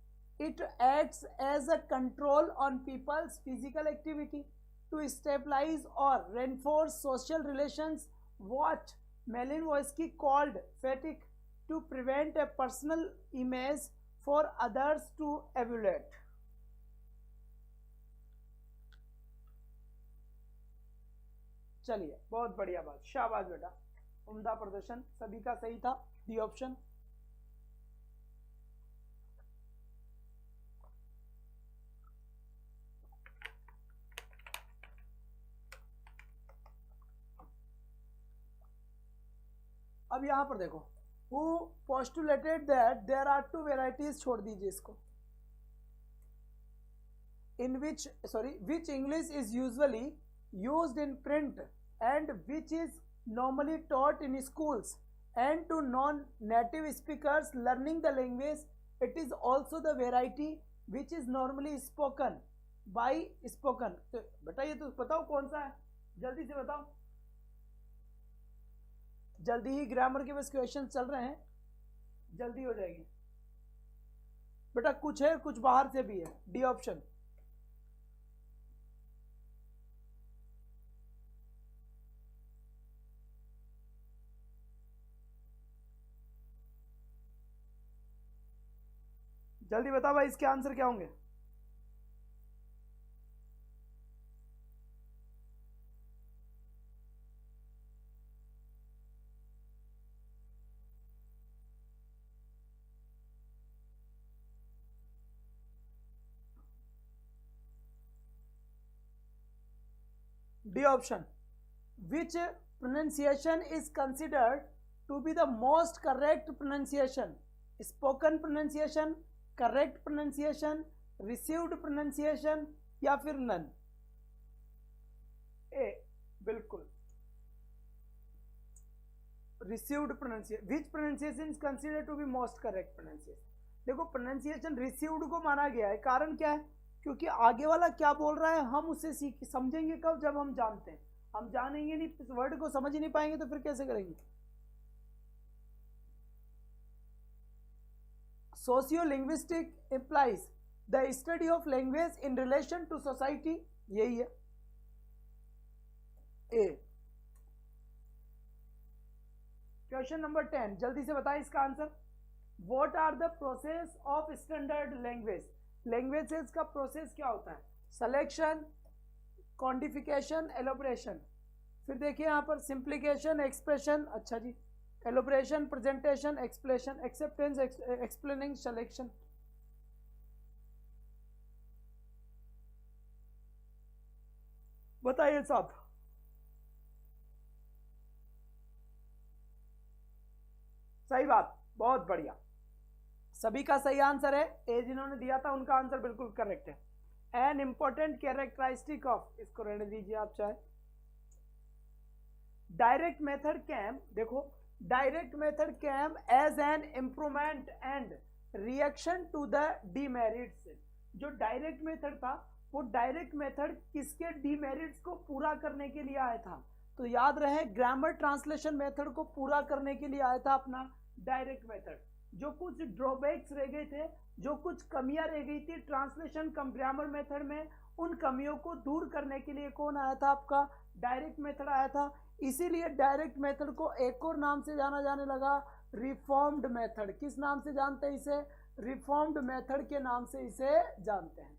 It acts as a control on people's physical activity to stabilise और reinforce social relations, what Malinowski called fatigue, to prevent a personal image for others to evaluate. चलिए, बहुत बढ़िया बात, शाबाश बेटा, उम्दा प्रदर्शन, सभी का सही था डी ऑप्शन। अब यहां पर देखो, who postulated that there are two varieties, छोड़ दीजिए इसको, in which English is usually used in print and which is normally taught in schools, and to non-native speakers learning the language it is also the variety which is normally spoken by spoken। तो बेटा ये तो बताओ कौन सा है, जल्दी से बताओ, जल्दी ही ग्रामर के बस क्वेश्चन चल रहे हैं, जल्दी हो जाएगी बेटा, कुछ है कुछ बाहर से भी है, डी ऑप्शन। जल्दी बताओ भाई, इसके आंसर क्या होंगे? D option. Which pronunciation is considered to be the most correct pronunciation? Spoken pronunciation, correct pronunciation, received pronunciation या फिर none? ए बिल्कुल, received pronunciation। which pronunciation is considered to be most correct pronunciation? देखो pronunciation received को माना गया है, कारण क्या है? क्योंकि आगे वाला क्या बोल रहा है हम उसे समझेंगे कब, जब हम जानते हैं। हम जानेंगे नहीं, इस वर्ड को समझ ही नहीं पाएंगे तो फिर कैसे करेंगे? Sociolinguistic implies the study of language in relation to society, यही है ए। क्वेश्चन नंबर 10, जल्दी से बताएं इसका answer. What are the process of standard language? Languages का प्रोसेस क्या होता है? Selection, quantification, elaboration. फिर देखिए यहां पर सिंप्लीकेशन, एक्सप्रेशन, अच्छा जी, elaboration, presentation, explanation, acceptance, explaining, selection. बताइए साहब। सही बात, बहुत बढ़िया, सभी का सही आंसर है। ए जिन्होंने दिया था उनका आंसर बिल्कुल करेक्ट है। एन इंपॉर्टेंट कैरेक्टरिस्टिक ऑफ, इसको रहने दीजिए आप चाहे। डायरेक्ट मेथड कैम, देखो direct method came as an improvement and reaction to the demerits. जो डायरेक्ट मेथड था वो डायरेक्ट मेथड किसके डीमेरिट्स को पूरा करने के लिए आया था? तो याद रहे ग्रामर ट्रांसलेशन मेथड को पूरा करने के लिए आया था अपना डायरेक्ट मेथड। जो कुछ ड्रॉबैक्स रह गए थे, जो कुछ कमियां रह गई थी ट्रांसलेशन कम ग्रामर मेथड में, उन कमियों को दूर करने के लिए कौन आया था? आपका डायरेक्ट मेथड आया था। इसीलिए डायरेक्ट मेथड को एक और नाम से जाना जाने लगा, रिफॉर्म्ड मेथड। किस नाम से जानते हैं इसे? रिफॉर्म्ड मेथड के नाम से इसे जानते हैं।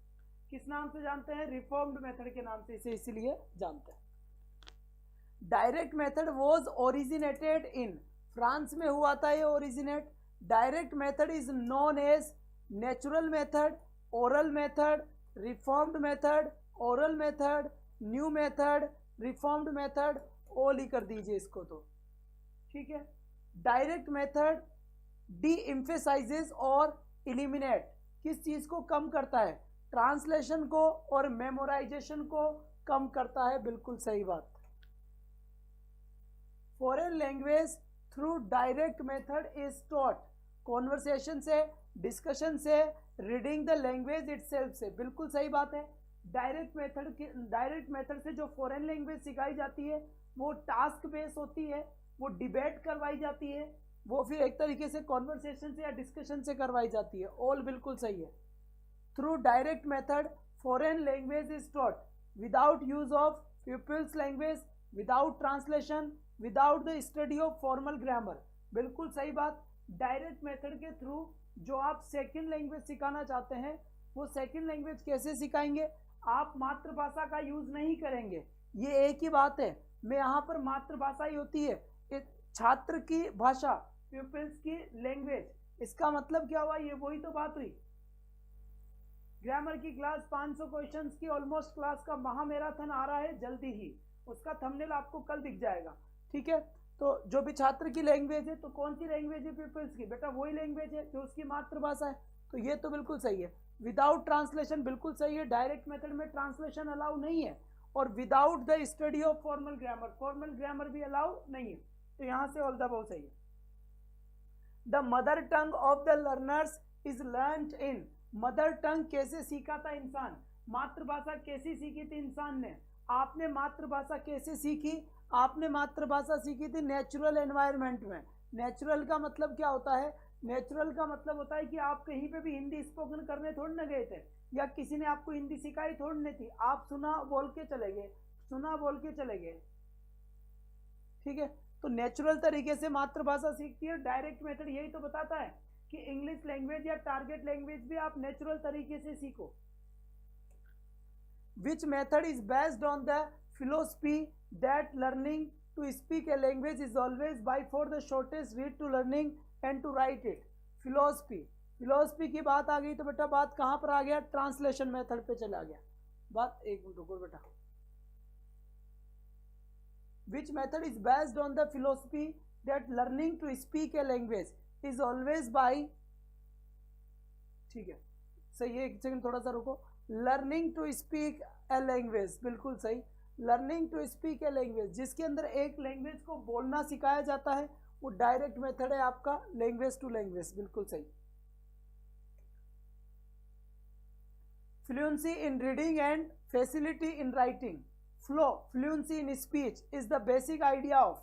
किस नाम से जानते हैं? रिफॉर्म्ड मेथड के नाम से इसे इसीलिए जानते हैं। Direct method was originated in, France में हुआ था ये originate. Direct method is known as natural method, oral method, reformed method, oral method, new method, reformed method, all ही कर दीजिए इसको तो, ठीक है। डायरेक्ट मेथड डी एम्फेसाइजेस और इलिमिनेट, किस चीज को कम करता है? ट्रांसलेशन को और मेमोराइजेशन को कम करता है, बिल्कुल सही बात। Foreign language through direct method is taught, conversation से, डिस्कशन से, रीडिंग द लैंग्वेज इटसेल्फ से, बिल्कुल सही बात है। डायरेक्ट मेथड से जो फॉरेन लैंग्वेज सिखाई जाती है वो टास्क बेस होती है, वो डिबेट करवाई जाती है, वो फिर एक तरीके से कॉन्वर्सेशन से या डिस्कशन से करवाई जाती है। ऑल बिल्कुल सही है। Through direct method foreign language is taught without use of people's language, without translation, without the study of formal grammar, बिल्कुल सही बात। डायरेक्ट मेथड के थ्रू जो आप सेकेंड लैंग्वेज सिखाना चाहते हैं वो सेकेंड लैंग्वेज कैसे सिखाएंगे? आप मातृभाषा का यूज नहीं करेंगे, ये एक ही बात है। मैं यहाँ पर मातृभाषा ही होती है, छात्र की भाषा, पीपल्स की लैंग्वेज, इसका मतलब क्या हुआ? ये वही तो बात हुई। ग्रामर की क्लास 500 क्वेश्चंस की ऑलमोस्ट क्लास का महामैराथन आ रहा है जल्दी ही, उसका थंबनेल आपको कल दिख जाएगा, ठीक है। तो जो भी छात्र की लैंग्वेज है, तो कौन सी लैंग्वेज है? पीपल्स की, बेटा वही लैंग्वेज है जो उसकी मातृभाषा है, तो ये तो बिल्कुल सही है। विदाउट ट्रांसलेशन बिल्कुल सही है, डायरेक्ट मेथड में ट्रांसलेशन अलाउ नहीं है। और without the study of formal grammar, formal grammar भी अलाउ नहीं है, तो यहां से ऑल द बहुत सही है। The mother tongue of the learners is learned in, mother tongue कैसे सीखा था इंसान? मातृभाषा कैसी सीखी थी इंसान ने? आपने मातृभाषा कैसे सीखी? आपने मातृभाषा सीखी थी नेचुरल एनवायरनमेंट में। नेचुरल का मतलब क्या होता है? नेचुरल का मतलब होता है कि आप कहीं पे भी हिंदी स्पोकन करने थोड़ी ना गए थे, या किसी ने आपको हिंदी सिखाई थोड़ी नहीं थी, आप सुना बोल के चले गए, सुना बोल के चले गए, ठीक है। तो नेचुरल तरीके से मातृभाषा सीखती है। डायरेक्ट मेथड यही तो बताता है कि इंग्लिश लैंग्वेज या टारगेट लैंग्वेज भी आप नेचुरल तरीके से सीखो। Which method is based on the philosophy that learning to speak a language is always by for the shortest read to learning and to write it. Philosophy की बात आ गई तो बेटा बात कहां पर आ गया? ट्रांसलेशन मेथड पे चला गया बात। एक मिनट रुको बेटा। Which method is based on the philosophy that learning to speak a language is always by, ठीक है सही है, एक सेकंड थोड़ा सा रुको। Learning to speak a language, बिल्कुल सही। Learning to speak a language, जिसके अंदर एक लैंग्वेज को बोलना सिखाया जाता है, वो डायरेक्ट मेथड है आपका लैंग्वेज टू लैंग्वेज, बिल्कुल सही। Fluency in reading and facility in writing. Fluency in speech is the basic idea of,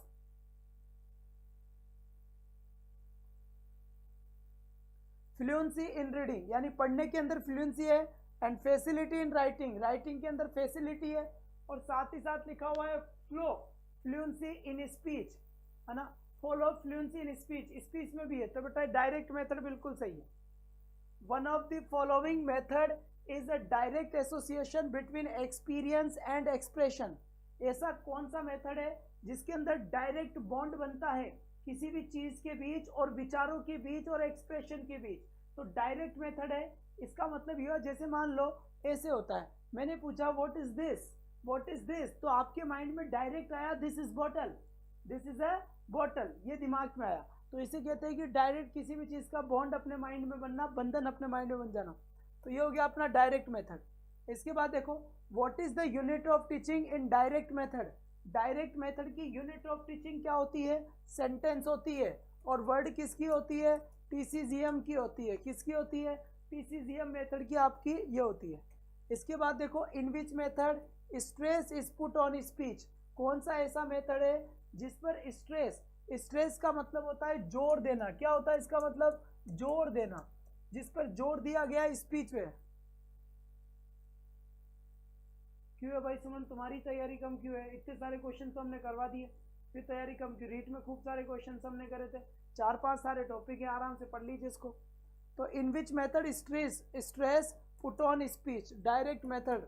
fluency in reading यानी पढ़ने के अंदर फ्लुएंसी है, and facility in writing, writing के अंदर फैसिलिटी है, और साथ ही साथ लिखा हुआ है फ्लुएंसी इन स्पीच, है ना। Follow fluency in speech, speech में भी है, तो बेटा डायरेक्ट मेथड बिल्कुल सही है। One of the following method is a direct association between experience and expression. ऐसा कौन सा मेथड है जिसके अंदर डायरेक्ट बॉन्ड बनता है किसी भी चीज के बीच और विचारों के बीच और एक्सप्रेशन के बीच? तो डायरेक्ट मेथड है। इसका मतलब यह, जैसे मान लो ऐसे होता है, मैंने पूछा what is this, what is this, तो आपके माइंड में डायरेक्ट आया this is bottle, this is a bottle, ये दिमाग में आया। तो इसे कहते हैं कि डायरेक्ट किसी भी चीज का बॉन्ड अपने माइंड में बनना, बंधन अपने माइंड में बन जाना, तो ये हो गया अपना डायरेक्ट मेथड। इसके बाद देखो what is the unit of teaching in direct method. Direct method की यूनिट ऑफ टीचिंग क्या होती है? सेंटेंस होती है। और वर्ड किसकी होती है? टीसीजीएम की होती है। किसकी होती है? टीसीजीएम मेथड की आपकी ये होती है। इसके बाद देखो in which method stress is put on speech. कौन सा ऐसा मेथड है जिस पर स्ट्रेस, स्ट्रेस का मतलब होता है जोर देना, क्या होता है इसका मतलब? जोर देना, जिस पर जोर दिया गया स्पीच में। क्यों है भाई सुमन, तुम्हारी तैयारी कम क्यों है? इतने सारे क्वेश्चन तो हमने करवा दिए, फिर तैयारी कम क्यों? रीट में खूब सारे क्वेश्चन हमने करे थे, 4-5 सारे टॉपिक है, आराम से पढ़ लीजिए इसको। तो in which method stress put on speech, direct method.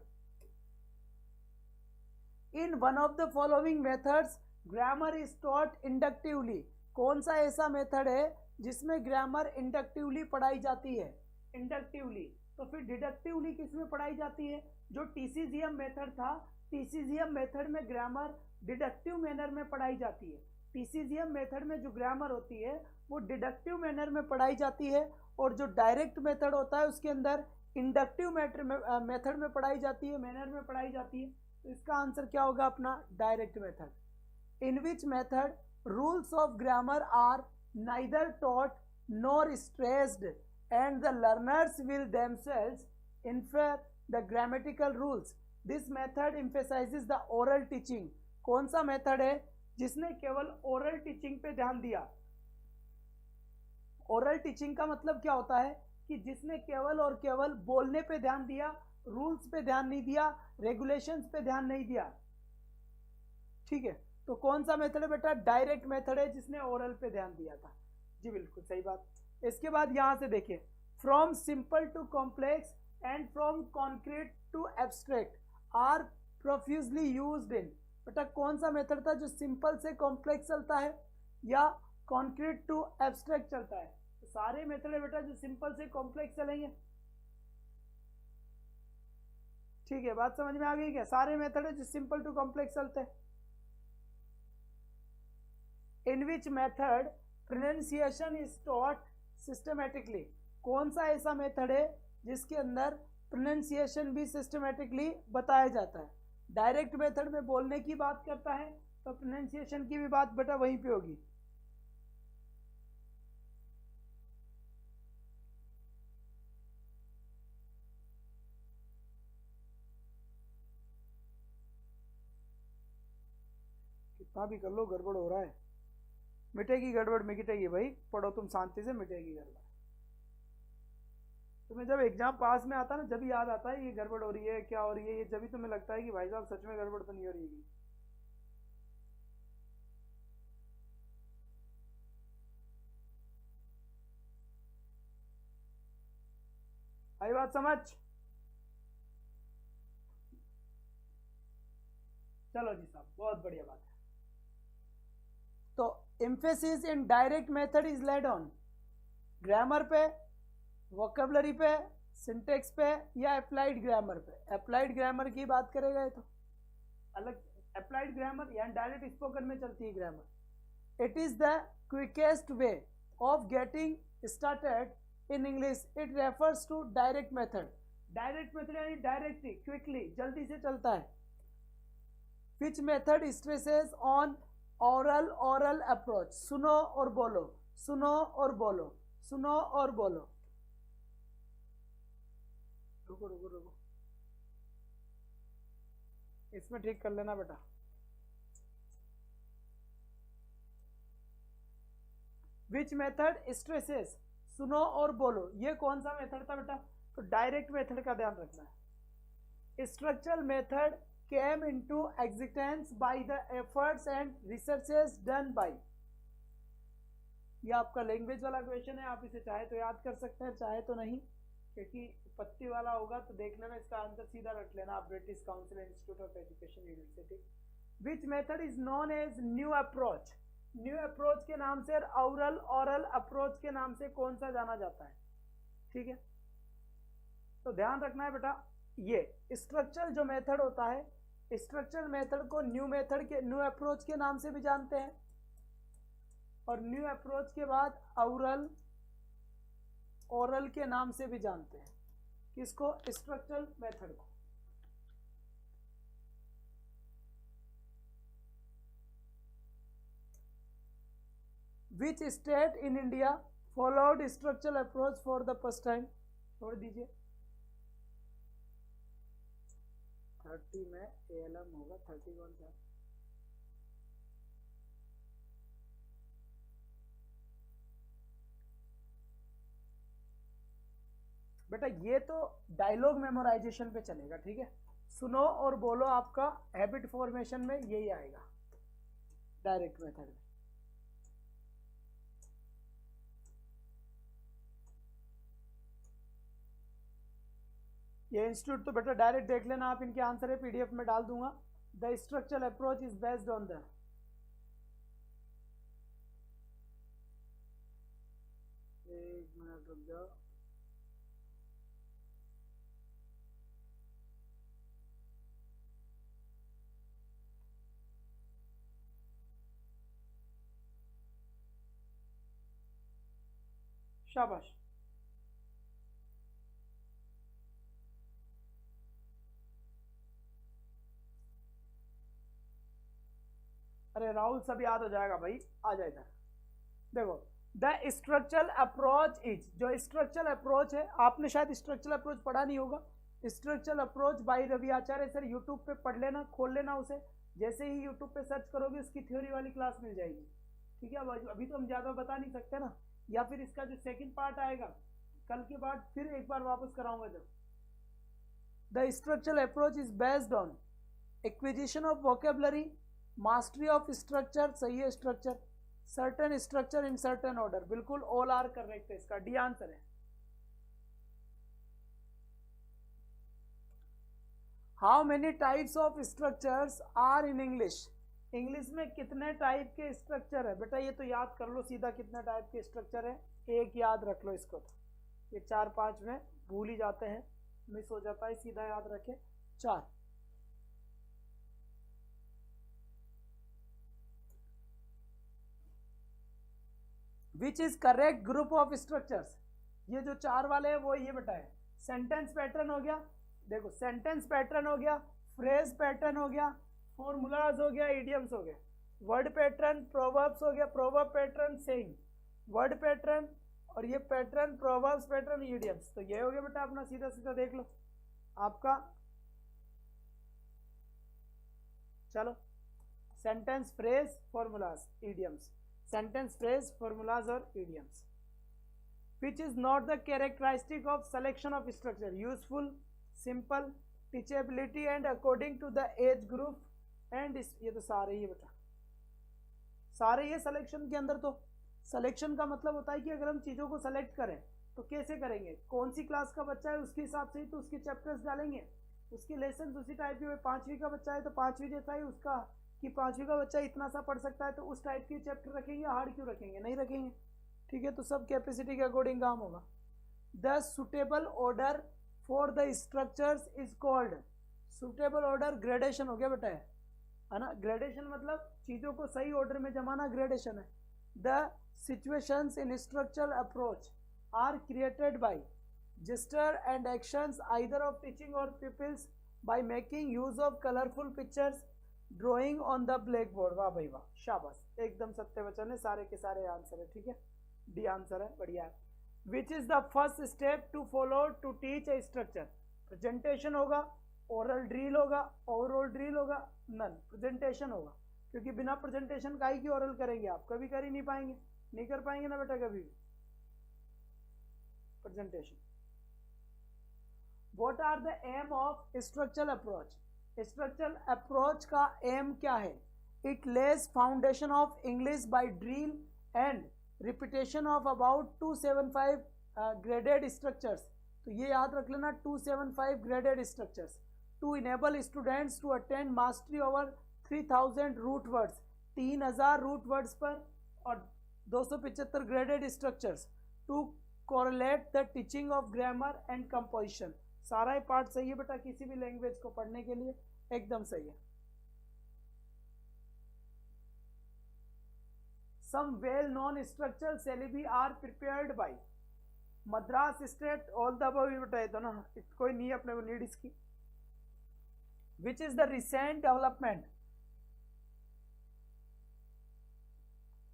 In one of the following methods grammar is taught inductively. कौन सा ऐसा मेथड है जिसमें ग्रामर इंडक्टिवली पढ़ाई जाती है? इंडक्टिवली। तो फिर डिडक्टिवली किसमें पढ़ाई जाती है? जो टीसीजीएम मेथड था, टीसीजीएम मेथड में ग्रामर डिडक्टिव मैनर में पढ़ाई जाती है। टीसीजीएम मेथड में जो ग्रामर होती है वो डिडक्टिव मैनर में पढ़ाई जाती है, और जो डायरेक्ट मेथड होता है उसके अंदर इंडक्टिव मेथड में पढ़ाई जाती है, मैनर में पढ़ाई जाती है। तो इसका आंसर क्या होगा अपना? Direct method. In which method rules of grammar are neither taught nor stressed and the learners will themselves infer the grammatical rules. This method emphasizes the oral teaching. कौन सा मेथड है जिसने केवल ओरल टीचिंग पे ध्यान दिया? Oral teaching का मतलब क्या होता है कि जिसने केवल और केवल बोलने पे ध्यान दिया, रूल्स पे ध्यान नहीं दिया, रेगुलेशंस पे ध्यान नहीं दिया। ठीक है, तो कौन सा मेथड है बेटा? डायरेक्ट मेथड है जिसने ओरल पे ध्यान दिया था। जी बिल्कुल सही बात। इसके बाद यहां से देखिए, from simple to complex and from concrete to abstract are profusely used in. बेटा कौन सा मेथड था जो सिंपल से कॉम्प्लेक्स चलता है या कॉन्क्रीट टू एब्स्ट्रैक्ट चलता है? तो सारे मेथड है बेटा जो सिंपल से कॉम्प्लेक्स चलेंगे। ठीक है, बात समझ में आ गई क्या? सारे मेथड है जो सिंपल टू कॉम्प्लेक्स चलते हैं। In which method pronunciation is taught systematically. कौन सा ऐसा मेथड है जिसके अंदर प्रोनाउंसिएशन भी सिस्टमेटिकली बताया जाता है? डायरेक्ट मेथड में बोलने की बात करता है, तो प्रोनाउंसिएशन की भी बात बेटा वहीं पे होगी। कितना भी कर लो गड़बड़ हो रहा है। मिटेगी गड़बड़, मिटेगी भाई, पढ़ो तुम शांति से, मिटेगी गड़बड़। तुम्हें जब एग्जाम पास में आता है ना, जब याद आता है ये गड़बड़ हो रही है, क्या हो रही है, ये जब भी तुम्हें लगता है कि भाई साहब सच में गड़बड़ तो नहीं हो रही है। आई बात समझ? चलो जी साहब, बहुत बढ़िया बात है। तो emphasis in direct method is laid on grammar पे, वोकेबलरी पे, सिंटेक्स पे, या अप्लाइड ग्रामर पे। अप्लाइड ग्रामर की बात करेगा ये तो अलग, अप्लाइड ग्रामर या डायरेक्ट स्पोकन में चलती है grammar. It is the quickest way of getting started in English. It refers to direct method. Direct method यानी डायरेक्टली, क्विकली, जल्दी से चलता है। Which method stresses on oral approach. सुनो और बोलो, सुनो और बोलो, सुनो और बोलो। रुको रुको रुको, इसमें ठीक कर लेना बेटा। विच मेथड स्ट्रेसेस, सुनो और बोलो, ये कौन सा मेथड था बेटा? तो डायरेक्ट मेथड का ध्यान रखना है। Structural method came into existence by the efforts and researches done by. ये आपका लैंग्वेज वाला क्वेश्चन है, आप इसे चाहे तो याद कर सकते हैं, चाहे तो नहीं, क्योंकि पत्ती वाला होगा तो देख लेना, इसका आंसर सीधा रख लेना आप, British Council Institute of Education University. Which method is known as new approach. New approach के नाम से, ओरल अप्रोच के नाम से कौन सा जाना जाता है? ठीक है, तो ध्यान रखना है बेटा, ये स्ट्रक्चरल जो मेथड होता है, स्ट्रक्चरल मेथड को न्यू मेथड के, न्यू अप्रोच के नाम से भी जानते हैं, और न्यू अप्रोच के बाद ओरल के नाम से भी जानते हैं। किसको? स्ट्रक्चरल मेथड को। Which state in India followed structural approach for the first time? छोड़ दीजिए, 30 में ALM होगा, 30 कौन सा? बेटा ये तो डायलॉग मेमोराइजेशन पे चलेगा, ठीक है। सुनो और बोलो आपका हैबिट फॉर्मेशन में यही आएगा डायरेक्ट मेथड में। ये इंस्टीट्यूट तो बेटा डायरेक्ट देख लेना आप, इनके आंसर है PDF में डाल दूंगा। The structural approach is based on the, एक मिनट रुक जाओ, शाबाश। अरे राहुल सब याद हो जाएगा भाई, आ जाएगा। देखो द स्ट्रक्चरल अप्रोच इज, जो स्ट्रक्चरल अप्रोच है, आपने शायद स्ट्रक्चरल अप्रोच पढ़ा नहीं होगा। Structural approach by Ravi Acharya sir, YouTube पे पढ़ लेना, खोल लेना उसे। जैसे ही यूट्यूब पे सर्च करोगे उसकी थ्योरी वाली क्लास मिल जाएगी। ठीक है, अभी तो हम ज़्यादा बता नहीं सकते ना, या फिर इसका जो सेकंड पार्ट आएगा कल के बाद फिर एक बार वापस कराऊंगा जब। The structural approach is based on acquisition of vocabulary, mastery of structure, सही है structure, certain structure in certain order, बिल्कुल ऑल आर करेक्ट है, इसका डी आंसर है। How many types of structures are in English, English में कितने type के structure है बेटा, ये तो याद कर लो सीधा, कितने टाइप के स्ट्रक्चर है, एक याद रख लो इसको, तो ये 4-5 में भूल ही जाते हैं, मिस हो जाता है, सीधा याद रखे 4। Which is correct group of structures, ये जो 4 वाले हैं वो ये बेटा है। सेंटेंस पैटर्न हो गया, देखो सेंटेंस पैटर्न हो गया, फ्रेज पैटर्न हो गया, फॉर्मूलाज हो गया, इडियम्स हो गया, वर्ड पैटर्न, प्रोवर्ब्स हो गया, proverb pattern, saying, word pattern, और ये पैटर्न प्रोवर्ब्स पैटर्न, इडियम्स। तो ये हो गया बेटा अपना, सीधा सीधा देख लो आपका। चलो sentence, phrase, formulas, idioms, sentence, phrase, formulas और idioms. Which is not the characteristic of selection of structure, useful, simple, teachability and according to the age group and, ये तो सारे ही बेटा, सारे ये सिलेक्शन के अंदर। तो सिलेक्शन का मतलब होता है कि अगर हम चीज़ों को सेलेक्ट करें तो कैसे करेंगे, कौन सी क्लास का बच्चा है उसके हिसाब से ही तो उसके चैप्टर्स डालेंगे, उसके लेसन उसी टाइप के। 5वीं का बच्चा है तो 5वीं जैसा ही उसका, कि 5वीं का बच्चा इतना सा पढ़ सकता है तो उस टाइप के चैप्टर रखेंगे, हार्ड क्यों रखेंगे, नहीं रखेंगे। ठीक है, तो सब कैपेसिटी के अकॉर्डिंग काम होगा। The suitable order for the structures is called, suitable order gradation हो गया बेटा, है ना, ग्रेडेशन मतलब चीज़ों को सही ऑर्डर में जमाना, ग्रेडेशन है। The situations in structural approach are created by gesture and actions either of teaching or pupils by making use of colorful pictures, drawing on the blackboard। वाह भाई वाह, शाबाश, एकदम सत्य वचन है, सारे के सारे आंसर है। ठीक है, डी आंसर है, बढ़िया है। Which is the first step to follow to teach a structure, presentation होगा, ओरल ड्रिल होगा, ओवरऑल ड्रिल होगा, नन, प्रेजेंटेशन होगा, क्योंकि बिना प्रेजेंटेशन का ही की ओरल करेंगे आप, कभी कर ही नहीं पाएंगे, नहीं कर पाएंगे ना बेटा कभी भी presentation. What are the aim of structural approach, structural approach का एम क्या है, it lays foundation of English by drill and repetition of about 275 graded structures. तो ये याद रख लेना, 275 graded structures to enable students to attend mastery over 3000 root words, 3000 root words पर, और 275 graded structures to correlate the teaching of grammar and composition. सारा ही part सही है बेटा, किसी भी लैंग्वेज को पढ़ने के लिए एकदम सही है। Some well known structural syllabi are prepared by Madras state, all the above ही बताए तो ना, कोई नहीं अपने को नीड इसकी। Which is the recent development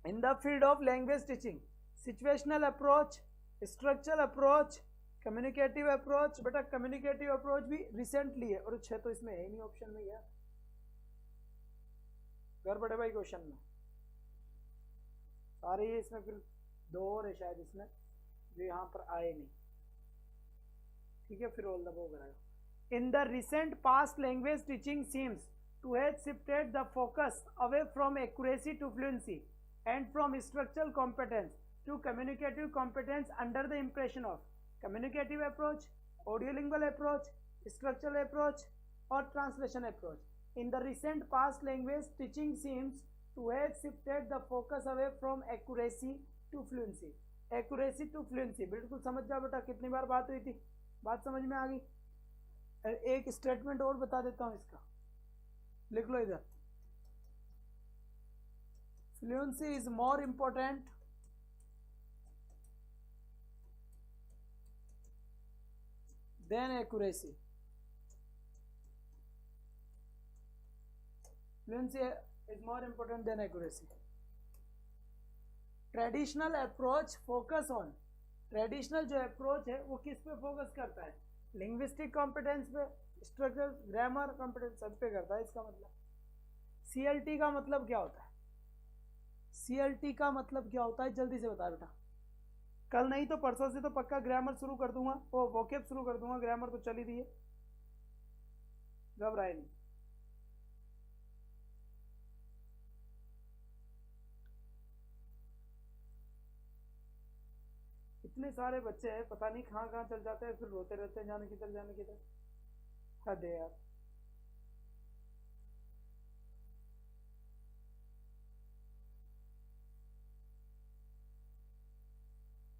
in the field of language teaching, situational approach, structural approach, communicative approach। बेटा communicative approach भी recently है, और 6 तो इसमें है नहीं ऑप्शन में यार, गड़बड़ है भाई क्वेश्चन में, सारे ये इसमें फिर 2 और है शायद इसमें जो यहाँ पर आए नहीं। ठीक है, फिर ऑल द अबव कराएगा। In the recent past language teaching seems to have shifted the focus away from accuracy to fluency and from structural competence to communicative competence under the impression of communicative approach, audiolingual approach, structural approach or translation approach. In the recent past, language teaching seems to have shifted the focus away from accuracy to fluency। accuracy to fluency बिल्कुल समझ जाओ बेटा, कितनी बार बात हुई थी, बात समझ में आ गई। एक स्टेटमेंट और बता देता हूँ इसका, लिख लो इधर, fluency is more important than accuracy. Fluency is more important than accuracy. Traditional approach focus on, traditional जो अप्रोच है वो किस पे फोकस करता है? लिंग्विस्टिक कॉम्पिटेंस पे, स्ट्रक्चर, ग्रामर कॉम्पिटेंस, सब पे करता है। इसका मतलब सीएलटी का मतलब क्या होता है? सीएलटी का मतलब क्या होता है, जल्दी से बता बेटा। कल नहीं तो परसों से तो पक्का ग्रामर शुरू कर दूंगा, वो वोकेब शुरू कर दूंगा, ग्रामर तो चल ही रही है, घबराए नहीं। इतने सारे बच्चे हैं, पता नहीं कहाँ कहाँ चल जाते हैं, फिर रोते रहते हैं जाने किधर जाने किधर। हद है यार।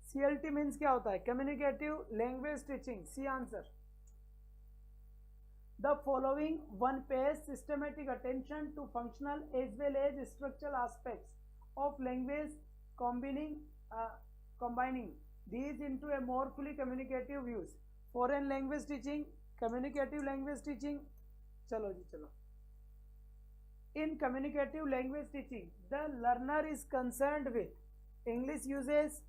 CLT मीन्स क्या होता है? Communicative language teaching. C answer. The following one pays systematic attention to functional as well as structural aspects of language, combining these into a more fully communicative views. Foreign language teaching, communicative language teaching. चलो जी चलो। In communicative language teaching, the learner is concerned with English uses,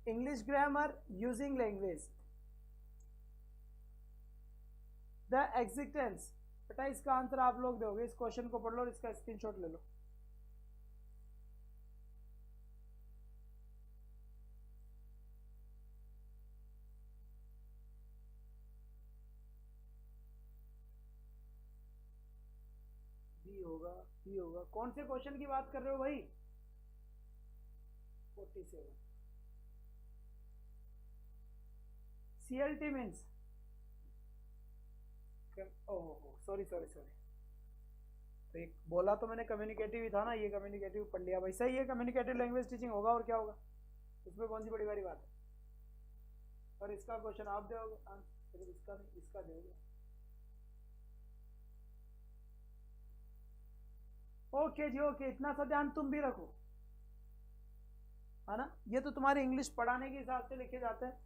English grammar, using language. The existence, बेटा इसका answer आप लोग दोगे। इस question को पढ़ लो और इसका स्क्रीनशॉट ले लो। बी होगा, बी होगा। कौन से क्वेश्चन की बात कर रहे हो भाई? 47। CLT means, oh sorry sorry sorry, तो एक बोला तो मैंने कम्युनिकेटिव ही था ना, ये कम्युनिकेटिव पढ़ लिया भाई। सही है, कम्युनिकेटिव लैंग्वेज टीचिंग होगा, और क्या होगा इसमें, कौन सी बड़ी बड़ी बात है। और इसका क्वेश्चन आप दोगे, इसका नहीं, इसका दोगे। ओके जी ओके, इतना सा ध्यान तुम भी रखो, है ना। ये तो तुम्हारे इंग्लिश पढ़ाने के हिसाब से लिखे जाते हैं।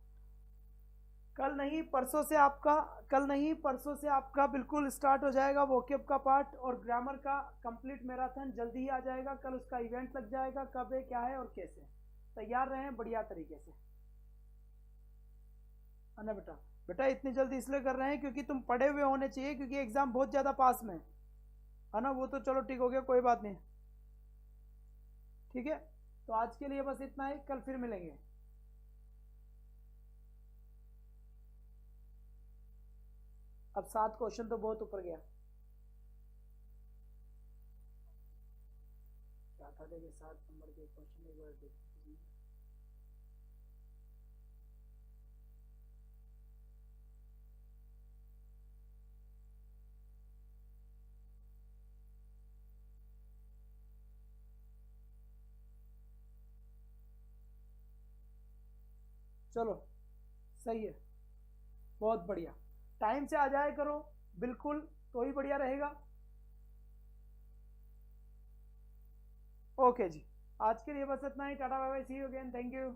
कल नहीं परसों से आपका, कल नहीं परसों से आपका बिल्कुल स्टार्ट हो जाएगा वोकेब का पार्ट, और ग्रामर का कंप्लीट मैराथन जल्दी ही आ जाएगा। कल उसका इवेंट लग जाएगा, कब है, क्या है और कैसे। तैयार रहें बढ़िया तरीके से, है ना बेटा। बेटा इतनी जल्दी इसलिए कर रहे हैं क्योंकि तुम पढ़े हुए होने चाहिए, क्योंकि एग्जाम बहुत ज़्यादा पास में है ना। वो तो चलो ठीक हो गया, कोई बात नहीं, ठीक है। तो आज के लिए बस इतना ही, कल फिर मिलेंगे। अब 7 क्वेश्चन तो बहुत ऊपर गया। क्या था देखिए, 7 नंबर के क्वेश्चन एक बार देखिए। चलो सही है, बहुत बढ़िया। टाइम से आ जाए करो बिल्कुल, तो ही बढ़िया रहेगा। ओके जी, आज के लिए बस इतना ही। Tata bye bye, see you again, thank you.